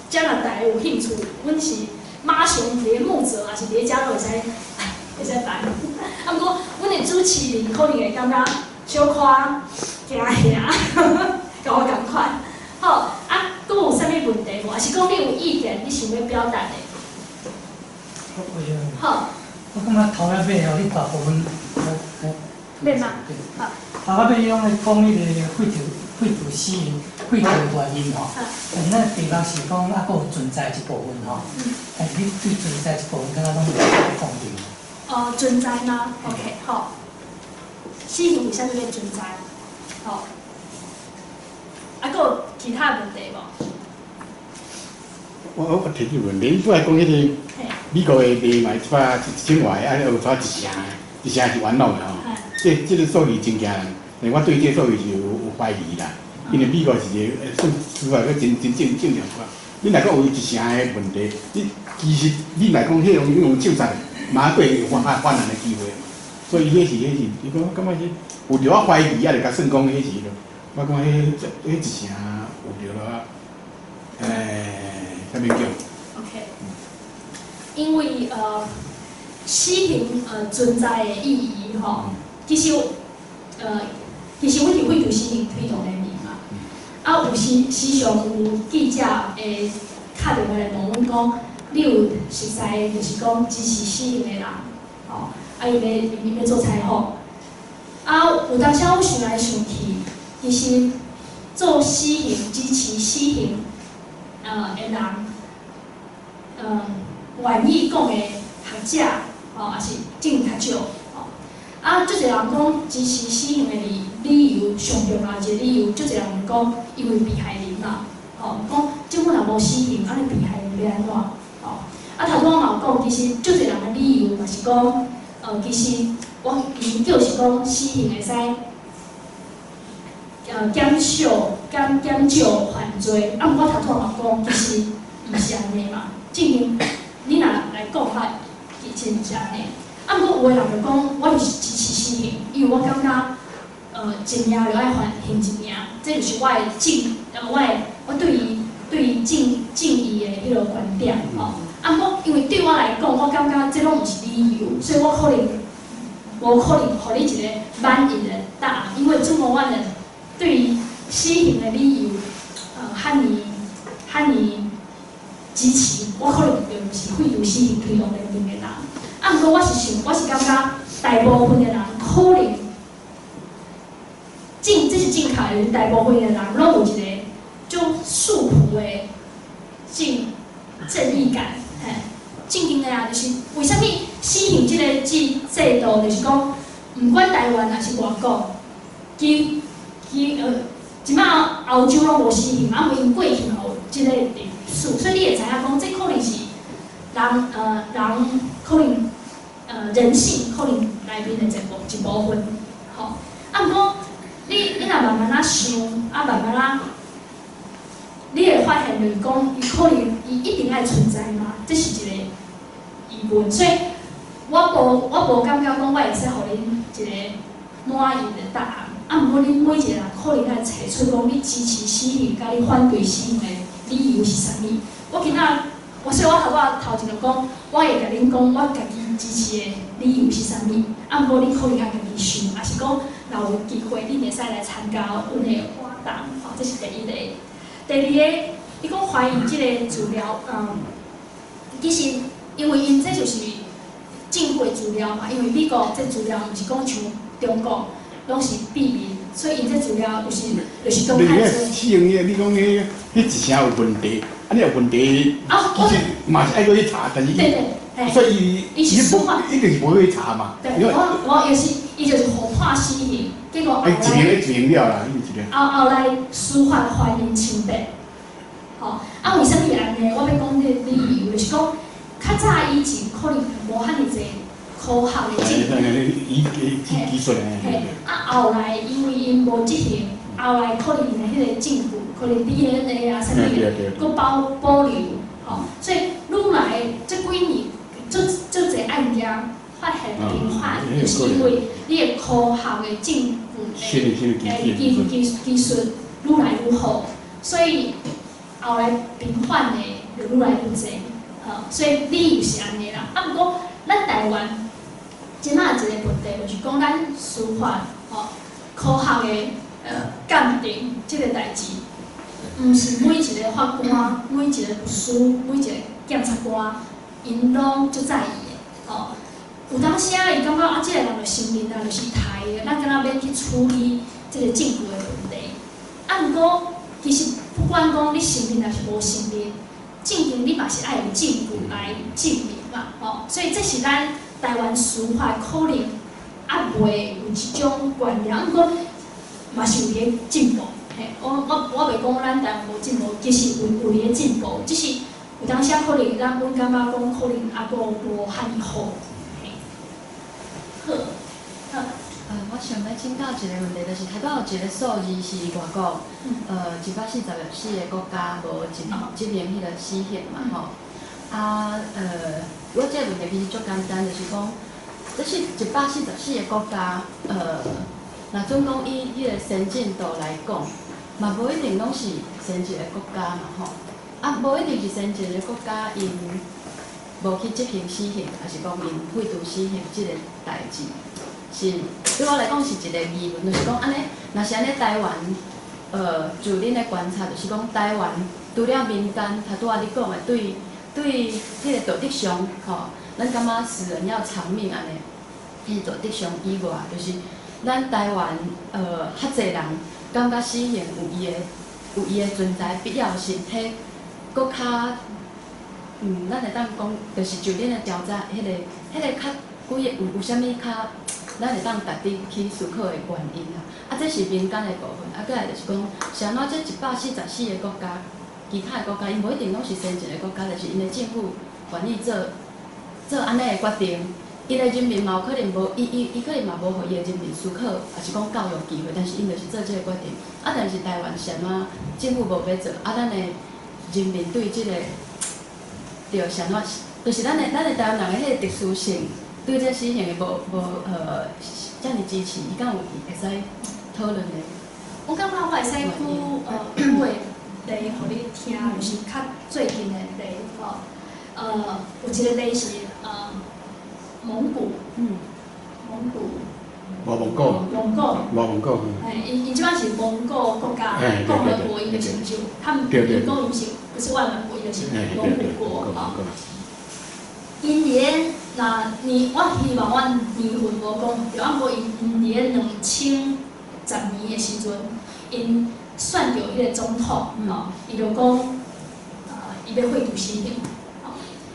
假若大家有兴趣，阮是马上伫个木泽，还是伫个遮都会使办。毋过，阮的主持人可能会感觉小可惊吓，甲我共款。好，佫有啥物问题无？还是讲你有意见，你想要表达的？好。我感觉头仔尾吼，你大部分免嘛？头仔尾拢咧讲迄个废除死刑、废除的原因吼。但是咱地方是讲还佫有存在一部分吼。但是你对存在一部分，敢若拢无否定。存在吗 ？OK， 好。死刑为啥物要存在？好。佫有其他问题无？我提这个问题，你拄来讲迄个美国的例嘛，一百1000外，有抓一成是冤枉的吼。这个数字真惊人，但我对这个数字是有怀疑啦。因为美国是一个司法个真正法。你若讲有1成的问题，其实你若讲迄种警察嘛对有犯案的机会嘛。所以迄是，伊讲我感觉有着我怀疑，就甲算讲迄是咯。我感觉迄1成有着咯。啥物叫 ？OK， 因为死刑存在的意义吼，其实阮是废除死刑推动人民嘛，啊，有时常有记者会敲电话来问阮讲，你有熟悉就是讲支持死刑的人，吼，啊，伊要做采访，啊，有当时我想来想去，其实做死刑支持死刑的人，愿意讲的学者，吼，也是真较少，吼。啊，足侪人讲支持死刑的理由，上重要一个理由，足侪人讲因为被害人嘛，吼，讲政府若无死刑，安尼被害人要安怎？吼，啊，头拄我嘛有讲，其实足侪人的理由嘛是讲，其实我研究是讲死刑会使，减少犯罪，啊，毋过头拄嘛讲，其实毋是安尼嘛，正经你若来讲法，其实毋是安尼。啊，毋过有的人就讲，我就是支持死刑，因为我感觉，一命就爱还刑一命，这就是我对于正义的迄个观点吼。啊，毋过因为对我来讲，我感觉这拢毋是理由，所以我无可能互你一个满意的答案，因为这么我的对于死刑的理由，遐尼支持，我可能就是废除死刑推动人民的人。啊，毋过我是感觉大部分的人可能这是正确的，大部分的人拢有一个就素朴的正义感，嘿，正经的啊，就是为什么死刑这个制度，就是讲，毋管台湾还是外国，即摆欧洲拢无死刑，啊，因过去嘛有即个历史，所以你会知影讲，这可能是人可能人性可能内面的一部分，吼。啊，毋过你若慢慢啊想，啊慢慢啊，你会发现就是讲，伊可能伊一定爱存在嘛，这是一个疑问。所以我无感觉讲我会使互恁一个满意的答案。啊，毋过恁每一个人可能爱找出讲你支持死刑，甲你反对死刑的理由是啥物？所以我头一个讲，我会甲恁讲，我家己支持的理由是啥物？啊，毋过恁可能爱家己想，也是讲，若有机会，恁会使来参加阮的活动，吼，这是第一个。第二个，你讲怀疑即个资料，其实因为因这就是正规资料嘛，因为美国这资料毋是讲像中国拢是秘密，所以因这资料就是公开做。死刑你讲迄一成有问题，安尼有问题，其实嘛是爱搁去查，但是所以伊一定是无去查嘛。对，我伊就是互判死刑，结果后来执行了啦，伊一个。后来司法还原清白，吼，啊，为什么会安尼？我要讲这理由，就是讲，较早以前可能无遐尼济科学的证据，技术嘿，啊，后来因为因无执行，后来可能因的迄个证据，可能 DNA 啊啥物的，搁保留，吼，所以愈来这几年，足侪案件发现平反，就是因为你的科学的证据技术愈来愈好，所以后来平反的就愈来愈侪，所以理由是安尼啦。啊，不过咱台湾即摆一个问题就是讲，咱司法科学的鉴定即个代志，毋是每一个法官、每一个律师、每一个检察官，因拢足在意的，有当时啊，伊感觉啊，即个人就承认啊，就是杀的，咱敢若免去处理即个证据的问题。啊，毋过其实不管讲你承认还是无承认，正经你嘛是爱有证据来证明嘛，所以这是咱台湾司法可能还未有即种观念，毋过嘛是有咧进步。嘿，我袂讲咱台湾无进步，其实有咧进步，只是有当时可能阮感觉讲可能还佫无遐尼好。我想要请教一个问题，就是头拄有一个数字是外国140-4个国家无执行迄个死刑嘛吼。我这个问题其实足简单，就是讲，这是144个国家，若准讲以迄个先进度来讲，嘛无一定拢是先进的国家嘛吼。无一定是先进的国家因无去执行死刑，还是讲因废除死刑即个代志，是对我来讲是一个疑问，就是讲安尼，若是安尼台湾就恁的观察，就是讲台湾除了民间，拄仔你讲的对迄个道德上，吼，咱感觉死人要偿命安尼，迄个道德上以外，就是咱台湾较侪人感觉死刑有伊的存在必要性，迄搁较咱会当讲，就是就恁的调查，迄个较几个有啥物较，咱会当值得去思考的原因啊。啊，这是民间的部分，啊，再来就是讲，是安怎这144个国家，其他的国家，因无一定拢是先进的国家，就是因的政府愿意做安尼的决定，因的人民嘛有可能无，伊可能嘛无互伊的人民思考，也是讲教育机会，但是因就是做这个决定。啊，但是台湾是安怎，政府无要做，啊，咱的人民对这个，着是安怎，就是咱的台湾人的迄个特殊性，对这死刑的无遮尔支持，伊敢有会使讨论的？我感觉我会使举话例，互你听，就是较最近的例吼。有一个例是蒙古，蒙古。蒙古。伊即摆是蒙古国家共和国，伊就是他们民国伊是不是外蒙古，伊就是蒙古国吼。因咧，我希望阮年份无讲，就按过因咧2010年的时阵，因选着迄个总统吼，伊就讲伊要废除死刑。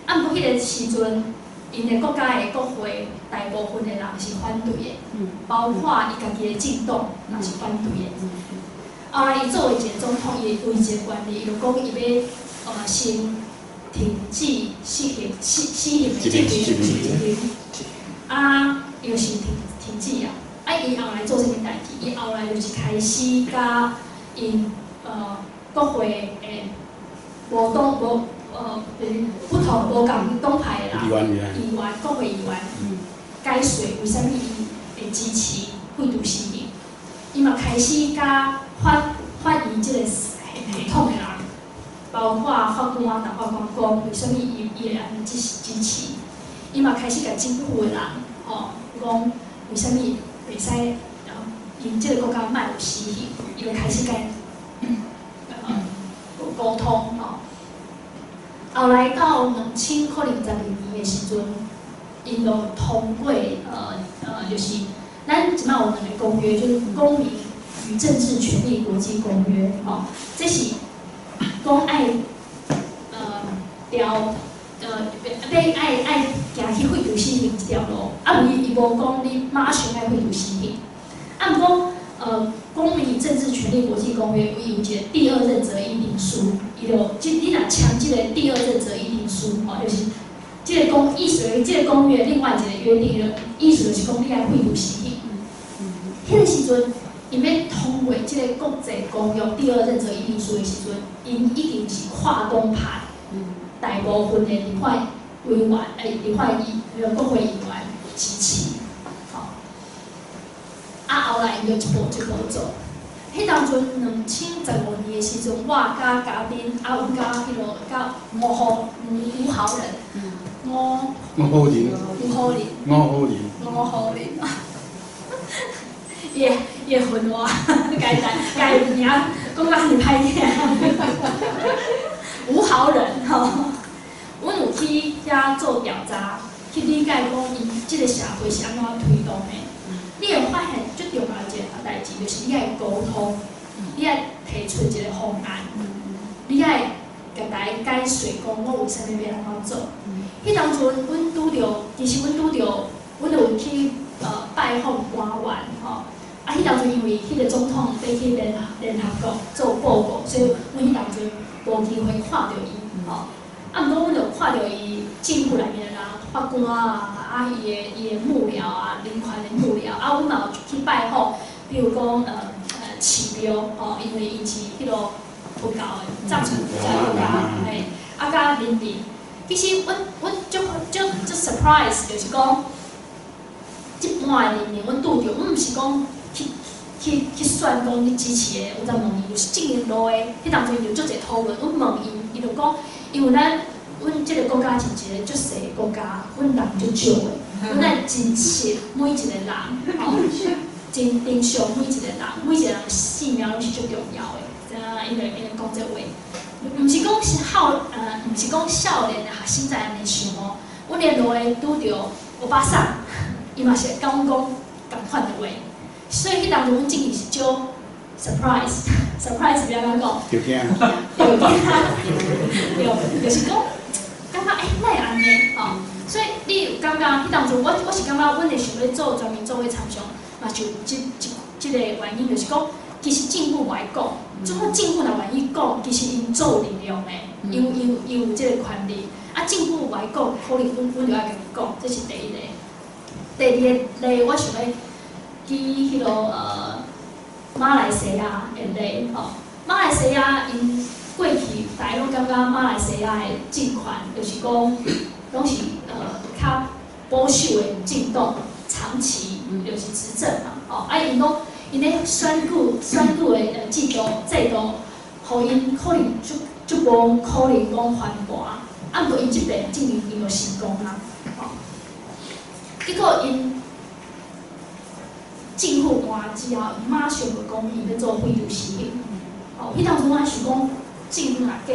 啊，毋过迄个时阵，因的国家的国会大部分的人是反对的，包括伊家己的政党也是反对的。后来伊作为一个总统，伊有一个权利，伊就讲伊要先停止死刑的执行，啊，伊就是停止啊。啊，伊后来做啥物代志？伊后来就是开始甲因国会的无不同无共党派的人，国会议员解说为虾米伊会支持废除死刑。伊嘛开始甲法院即个系统的人，包括法官、大法官讲为虾米伊会安尼支持。伊嘛开始甲政府的人，讲为虾米袂使因即个国家莫有死刑，伊就开始甲沟通后来到2012年的时阵，因就通过就是咱即摆有2个公约，就是《公民与政治权利国际公约》这是讲爱爱行去废除死刑这条路，伊无讲你马上爱废除死刑。毋过《公民与政治权利国际公约》有一个第二认责议定书，伊就你若签这个第二认责议定书，就是这个意思，这个公约另外一个约定的意思就是讲你爱废除死刑。迄个时阵，因要通过这个国际公约第二认责议定书的时阵，因一定是跨党派，大部分的立法委员、国会议员支持。后来伊就一步做。迄当阵2015年的时阵，我甲嘉宾阮甲甲吴浩仁，也混我，改名讲甲你歹听。吴浩仁阮有去遐做调查，去理解讲伊即个社会是安怎推动的。你会发现最重要一个代志，就是你爱沟通，你爱提出一个方案，你爱甲大家解说讲我为啥物要安怎做。迄当阵，阮拄着，阮有去拜访官员迄当阵因为迄个总统要去联合国做报告，所以阮迄当阵无机会看到伊毋过阮就看到伊政府内面的人，法官伊的幕僚林权的幕僚阮嘛有去拜访，比如讲市标因为伊是迄个佛教的藏传佛教国家，甲林平。其实阮足 surprise， 就是讲，即半个人民阮拄着，阮毋是讲去选讲你支持的，有在问伊，就是正经路的，迄当阵就足侪讨论，阮问伊就讲，因为阮即个国家是一个足细的国家，阮人足少的，阮爱珍惜每一个人，真珍惜每一个人，每一个人性命拢是最重要的。知影因为讲这话，毋是讲毋是讲少年的学生才安尼想哦。阮连路诶拄着欧巴桑，伊嘛是会甲阮讲共款的话，所以迄当中阮竟然是招 surprise 要安怎讲？就惊。对，就是讲，感觉哪会安尼吼？所以你有感觉迄当中，我是感觉，阮会想要做专门做伙参详，嘛就即个原因，就是讲，其实政府来讲，总共政府若愿意讲，其实因做有力量的，伊有即个权利。啊，政府来讲，可能阮就要甲伊讲，这是第一个。第二个，我想要举迄个马来西亚的例吼，马来西亚因过去大家拢感觉马来西亚的政权就是讲，拢是较保守的政党，长期就是执政嘛，吼，啊因讲因咧选举的制度，互因可能足无可能讲翻盘，啊毋过因即边证明因就成功啦，吼，结果因政府换之后，伊马上就讲伊要做废除死刑。哦，迄当时我想讲政府若假，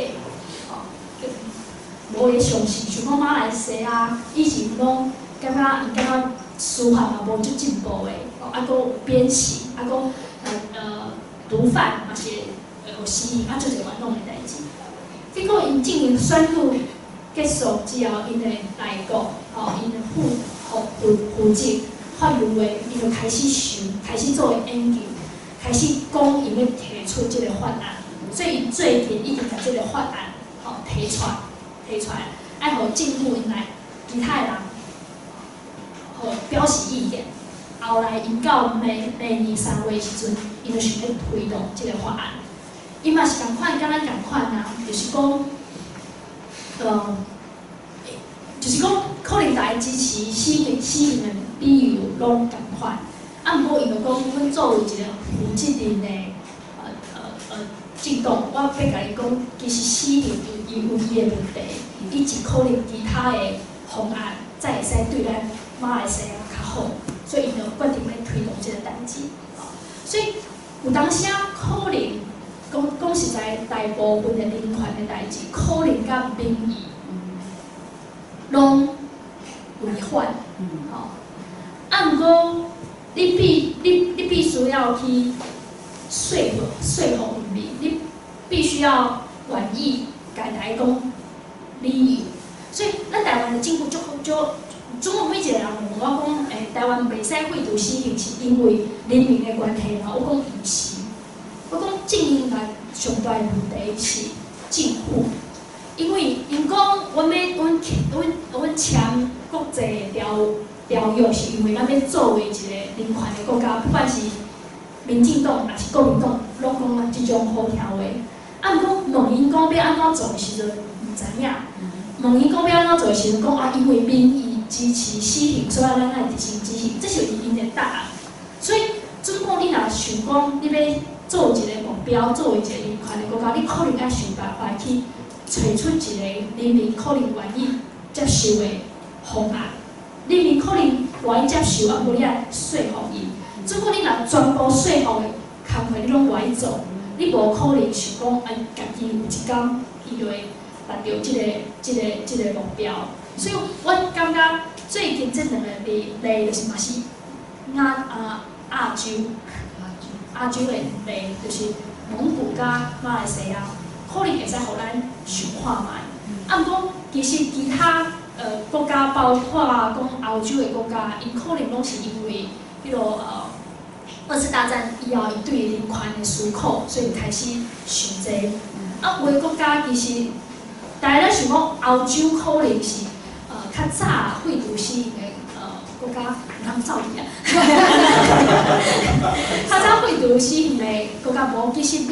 哦，无咧相信，想讲马来西亚以前拢感觉伊感觉司法嘛无足进步诶，哦，啊，阁有鞭刑，啊，阁毒贩嘛是有死刑，啊，做一个冤枉诶代志。结果因证明选举结束之后，因诶内阁，哦，因诶负责。法律的，伊就开始想，开始做研究，开始讲伊要提出即个法案，所以最近已经把即个法案吼提出来，爱互政府因来其他的人吼表示意见，后来因到明年3月时阵，因就想要推动即个法案，伊嘛是共款，敢咱共款啊，就是讲，就是讲可能大家支持死刑的理由拢共款，啊，毋过伊就讲，阮作为一个负责任的政党，我要甲伊讲，其实死刑伊有伊的问题，以及可能其他的方案，才会使对咱马来西亚较好，所以伊就决定要推动即个代志。所以有当时可能讲实在，大部分的人权的代志，可能甲民意拢违反，吼。啊，毋过你必须要去说服人民，你必须要愿意甲大家讲理由。所以，咱台湾的政府总有每一个人问我讲，台湾袂使废除死刑，是因为人民的关系嘛？我讲毋是，我讲正应该上大问题是政府。因为因讲，阮签国际条约，是因为咱要作为一个人权的国家，不管是民进党还是国民党，拢讲即种好条话。啊，毋过问因讲要安怎做的时阵，毋知影。问因讲要安怎做的时阵，讲啊，因为民意支持死刑，所以咱爱执行死刑，这是因的答案。所以，总共你若想讲，你要做一个目标，作为一个人权的国家，你可能要想办法去找出一个人民可能愿意接受的方案。人民可能愿意接受，啊，无你爱说服伊。如果你若全部说服的工课你拢愿意做，你无可能想讲，家己有一天伊就会达到即个目标。所以我感觉最近这两个例就是嘛是亚洲的例，就是蒙古甲马来西亚，可能会使互咱想看卖。啊，毋过其实其他国家，包括讲欧洲的国家，因可能拢是因为迄个2次大战以后，伊对人权的思考，所以开始想这个。啊，有的国家其实，大家咧想讲欧洲可能是较早废除死刑的国家，毋通走去啊！较早废除死刑的国家无，其实迄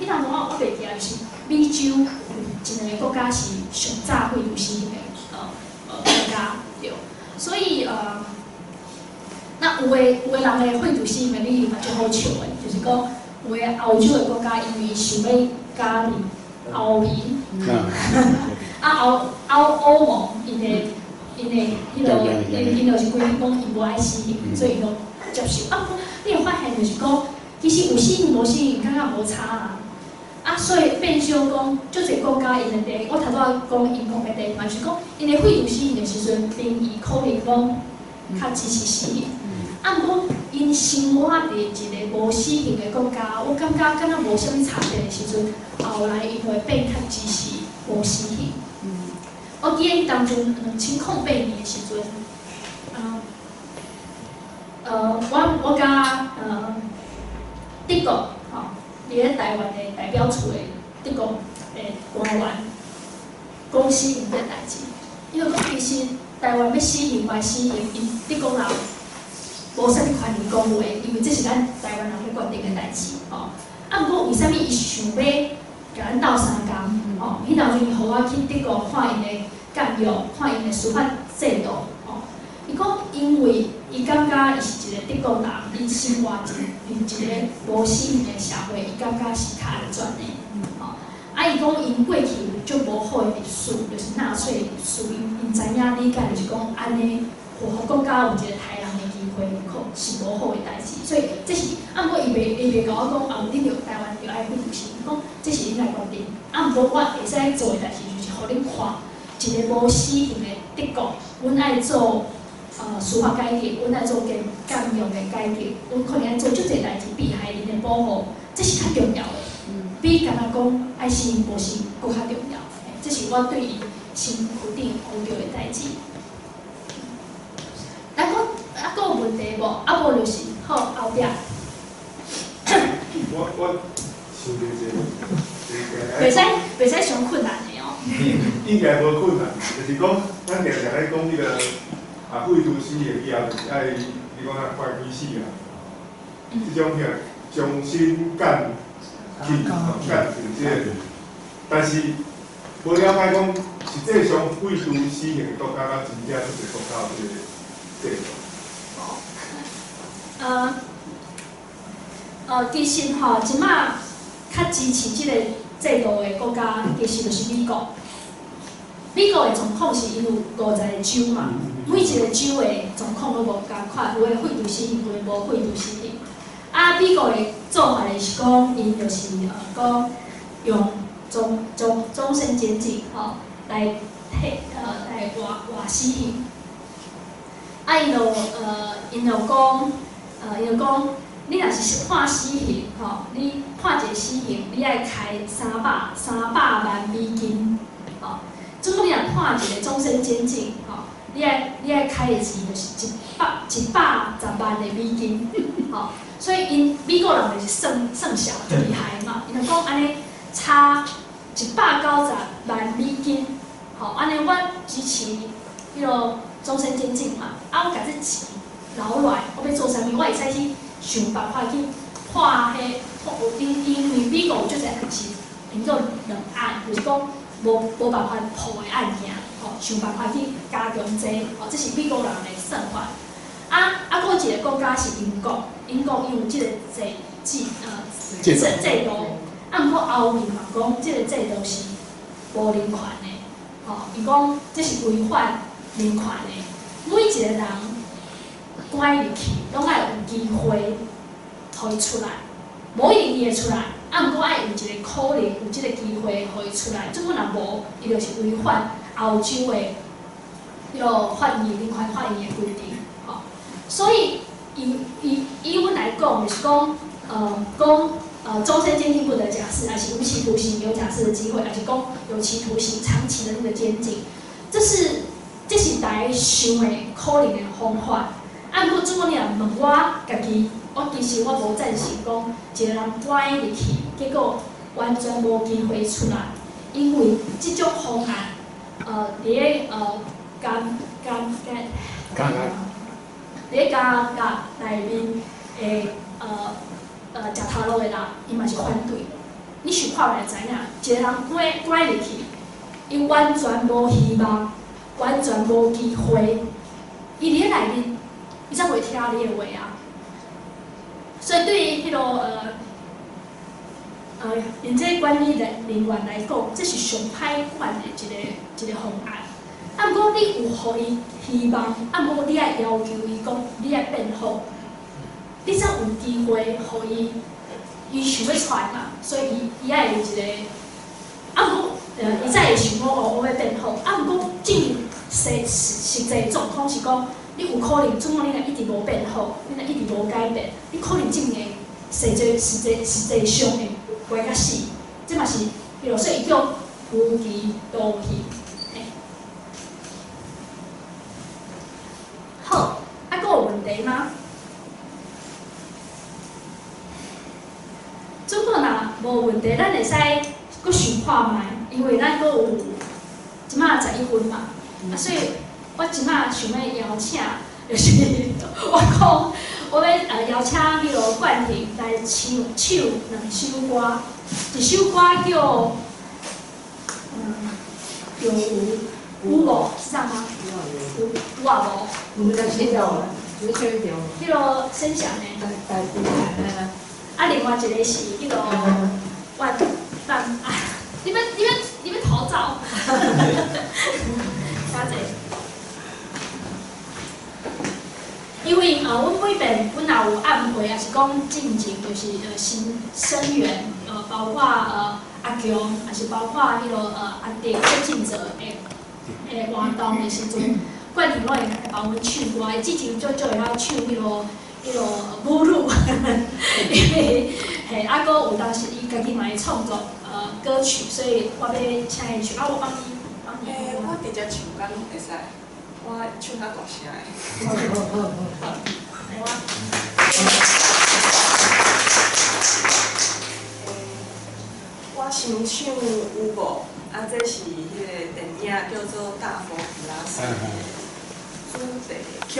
当中我袂记啊，就是美洲一个国家是上早废除死刑的国家，对。所以那有的人的废除死刑的理由嘛就好笑的，就是讲有的欧洲的国家因为想要加入欧盟，欧盟因就是规定讲伊无爱死刑，所以伊就接受。啊，你会发现就是讲，其实有适应无适应，感觉无差啦。啊，所以变相讲，足侪国家因的地，我头拄仔讲英国的地方，就是讲因的废除死刑的时阵，民意可能拢较支持死刑。啊，毋过因生活伫一个无死刑的国家，我感觉敢若无啥物差别的时阵，后来因会变较支持无死刑。我记得当阵2008年的时阵，我甲德国吼，伫咧台湾的代表处的德国的官员讲死刑这代志，因为讲其实台湾要死刑还死刑，因德国人无啥物权利讲话，因为这是咱台湾人去决定的代志吼。啊，毋过为啥物伊想要甲咱斗相共？哦，迄当阵伊互我去德国看因的监狱，看因的司法制度。哦，伊讲因为伊感觉伊是一个德国人，伊生活伫一个无死刑的社会，伊感觉是较安全的。哦，啊，伊讲因过去就无好的历史，就是纳粹历史，因知影理解就是讲安尼，互国家有一个杀人的机会，是无好的代志。所以这是，啊，毋过伊袂甲我讲，啊，你着台湾着爱废除死刑，讲这是恁来决定。啊，毋过我会使做的代志就是，互恁看一个无死刑的德国，阮爱做司法改革，阮爱做监狱的改革，阮可能爱做足侪代志，被害人的保护，这是较重要的。比干那讲爱死刑无死刑搁较重要。这是我对伊身躯顶学到的代志。咱搁有问题无？啊无就是好后壁。我想到袂使伤困难的哦。应该无困难，就是讲，咱常常咧讲迄个废除死刑以后，就是爱你讲啊，关起死啊，即种遐终身监禁即个，但是无了解讲，实际上废除死刑的国家，咱真正就是国家有即个制度。其实吼，即马较支持即个制度的国家，其实就是美国。美国的状况是因有50个州嘛，每一个州的状况都无共款，有诶废除死刑，有诶无废除死刑。啊，美国的做法就是讲，因就是讲用终身监禁吼来来换死刑。啊，因就讲。你若是判死刑，吼，你判一个死刑，你爱开300万美金，吼。如果你若判一个终身监禁，吼，你爱开的钱就是110万的美金，吼。所以因美国人就是算小厉害嘛，因就讲安尼差190万美金，吼，安尼我支持迄个终身监禁嘛，啊，我甲这钱留落来，我要做啥物？我会使去。想办法去破因为美国有足侪案是变做两案，就是讲无办法破的案件，吼，想办法去加强这，这是美国人的算法。搁一个国家是英国，英国伊有即个制度，毋过欧美嘛讲，即个制度是无人权的，吼，伊讲这是违反人权的，每一个人。关入去，拢爱有机会，互伊出来。无一定伊会出来，毋过爱有一个可能，有即个机会，互伊出来。即本若无，伊就是违反欧洲的迄个法院人权法院的规定，吼。所以以阮来讲，就是讲，终身监禁不得假释，还是无期徒刑有假释的机会，还是讲有期徒刑长期的那个监禁，这是大家想的可能的方法。啊，毋过如果你若问我家己，其实我无赞成讲一个人关入去，结果完全无机会出来，因为即种方案，伫咧加内面的食头路的人，伊嘛是反对。你想看来知影，一个人关入去，伊完全无希望，完全无机会，伊伫咧内面。伊才袂听你的话啊，所以对于迄因这管理人员来讲，这是上歹管的一个方案。毋过你有互伊希望，毋过你爱要求伊讲，你爱变好，你才有机会，互伊想要出来嘛，所以伊爱有一个，啊，毋过伊才会想我要变好，啊，毋过进实际状况是讲，你有可能总共你若一直无变好，你若一直无改变，你可能真诶实际上会活甲死，这嘛是，比如说伊叫无期徒刑。好，啊，佫有问题吗？如果若无问题，咱会使佫想看卖，因为咱佫有即马11分嘛，啊，所以我即马想要邀请，就是我讲，我要邀请迄个冠廷来唱2首歌，一首歌叫有无是这样吗？有啊无？唔知写掉了，只写掉。迄个声响呢？啊，另外一个是迄个万啊，你们逃走，加者。因为阮每遍阮若有暗会，也是讲进前就是新生源，包括阿强，也是包括迄个阿弟郭进者诶活动的时阵，冠廷拢会帮阮唱歌，伊之前就会晓唱迄个母乳，因为嘿啊个有当时伊家己嘛会创作歌曲，所以我要请伊唱，啊我帮你。我直接唱敢会使，我唱较大声的。来我。我想唱有无？啊，这是迄个电影叫做《大佛普拉斯》的主题曲。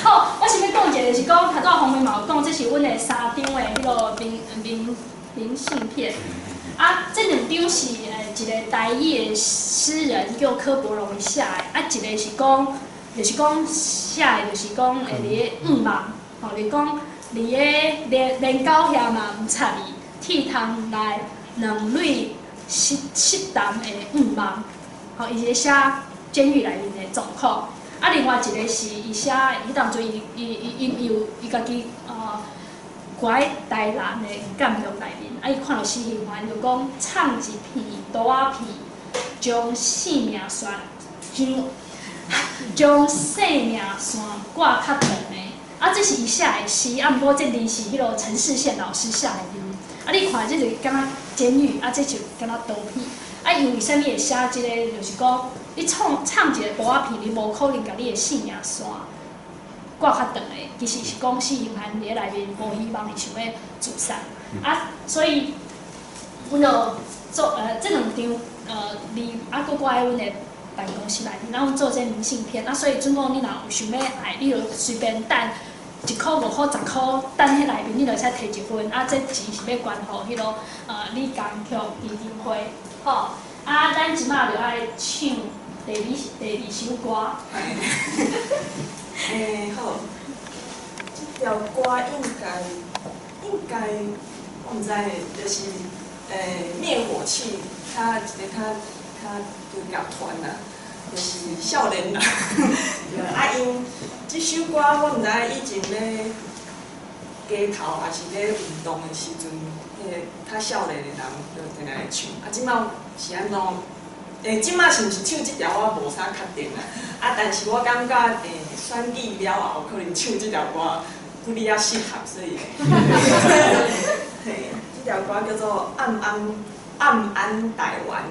好，我想要讲一个就是讲，头拄洪明嘛有讲，这是阮的3张的迄个明信片。啊，这2张是一个台语的诗人叫柯柏荣写的，啊，一个是讲，就是讲写的，就是讲伫咧5万，吼，就是讲伫咧连狗遐嘛毋插伊，铁桶内2蕊7担的5万，吼，伊是写监狱内面的状况。啊，另外一个是伊写，迄当阵伊有伊家己活在台南的监狱内面，啊，伊看到死刑犯就讲藏一片刀仔片，将性命线挂较长的。啊，这是伊写的诗，啊，毋过这字是迄个陈世宪老师写的字。啊，你看这就敢若监狱，啊，这就敢若刀片。啊，因为啥物会写即个，就是讲你藏一个刀仔片，你无可能甲你的性命线挂较长的。其实是讲死刑犯伫咧内面无希望伊想要自杀。啊，所以阮就做这2张字，啊，搁挂在阮的办公室内面，然后做这明信片。啊，所以准讲你若有想要爱，你就随便等1块、5块、10块，等迄内面你就会使摕1份。啊，这钱是要捐予迄个李江曲基金会。好，啊，咱即马就爱唱第二首歌。好，这条歌应该，我毋知，就是灭火器，较就乐团啦，就是少年人。啊，因这首歌我毋知以前咧街头还是咧运动的时阵。较少年的人就定定来唱，啊，即摆是安怎？即摆是毋是唱即条我无啥确定啦。啊，但是我感觉选举了后，可能唱即条歌不哩较适合，所以嘿，即条歌叫做《暗安台湾》。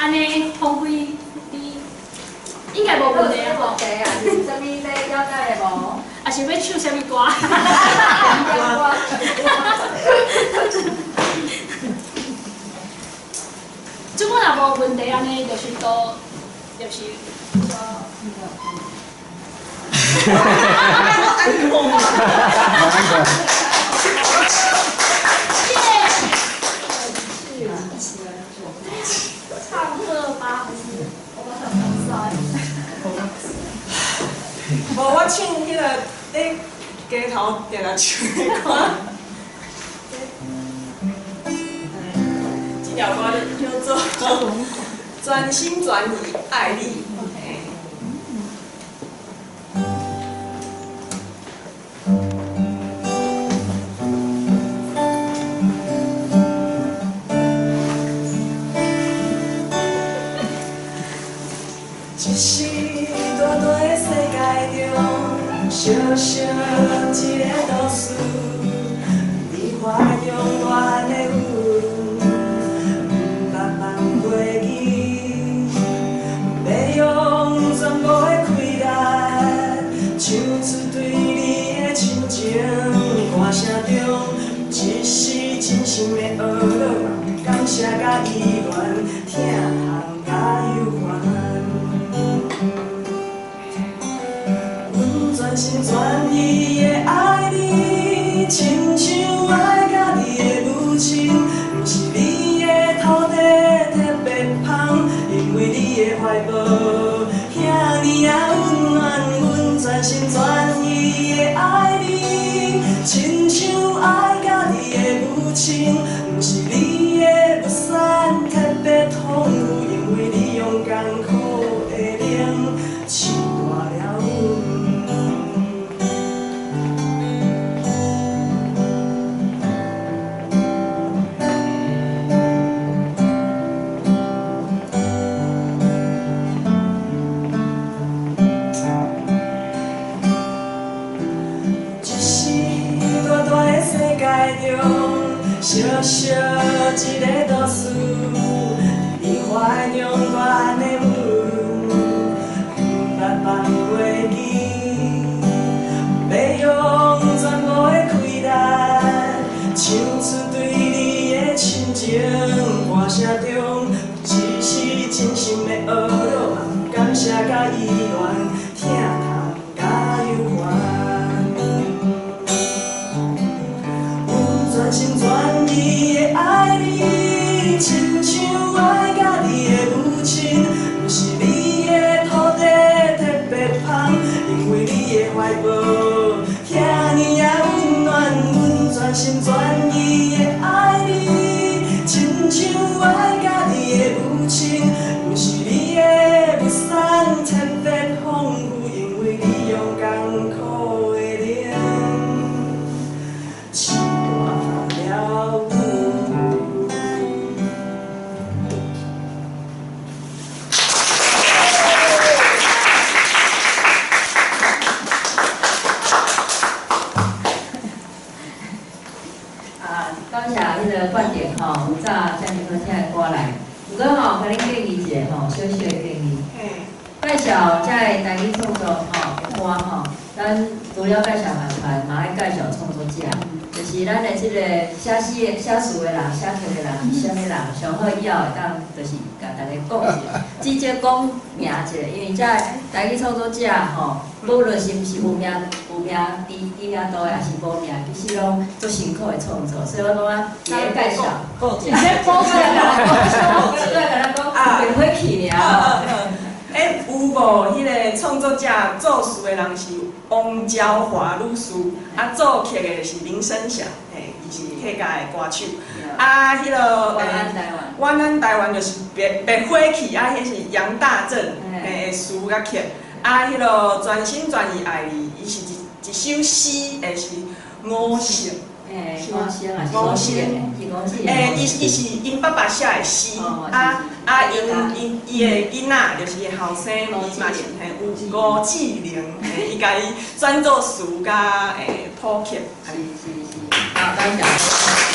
安尼风费你应该无问题啊吼。问题啊，是啥物要了解的无？啊是要唱啥物歌？如果若无问题，安尼就是都就是唱歌吧，还是我很帅。无我唱迄个咧街头定来唱的歌。这条歌叫做《专心专意爱你》。一时大大的世界中，小小一个都市，你花中暖的阮，慢慢过去，要用全部的气力，唱出对你的深情。歌声中，一时真心的懊恼，感谢甲依恋，疼痛甲忧烦。专心专意的爱你，亲像爱甲你的母亲，不是你的土地特别香，因为你的怀抱遐尼啊温暖。阮专心专意的爱你，亲像爱甲你的母亲，不是你的不散特别痛苦，因为你勇敢苦的灵，饲大了阮。小小一个都市，你怀中大汉的阮，慢慢过去，要用全部的气力，唱出对你的深情。歌声中，一时真心的懊恼，感谢甲依恋，疼痛甲忧烦。专心专意的爱你，亲像爱甲你的母亲，不是你的土地特别香，因为你的怀抱遐尼啊温暖。阮专心专意的爱你，亲像爱甲你的母亲，不是你的不散特别丰富，因为你勇敢苦的灵。感谢迄个观点吼，有早遮尼好听的歌来。不过吼，甲恁建议一个吼，小小的建议。介绍遮个台语创作吼歌吼，咱除了介绍漫团，嘛爱介绍创作者，就是咱的即个写诗、写词的人、写曲的人、写的人，上好以后会当就是甲大家讲一下，直接讲名一下，因为遮台语创作者吼，无论是毋是有名知名度的，还是无名，其实拢足辛苦的创作，所以我感觉伊个介绍，你先讲出来啦，我只甲咱讲袂火气尔。有无迄个创作者作词的人是王娇华女士，作曲的是林生祥，伊是客家的歌手。迄个晚安台湾就是别火气，迄是杨大正的词甲曲。迄个专心专意爱你，伊是一首诗，是五声。五声，伊是因爸爸写的诗，伊的囡仔就是后生，伊嘛是有吴志玲，伊家己转做词甲谱曲。好，感谢。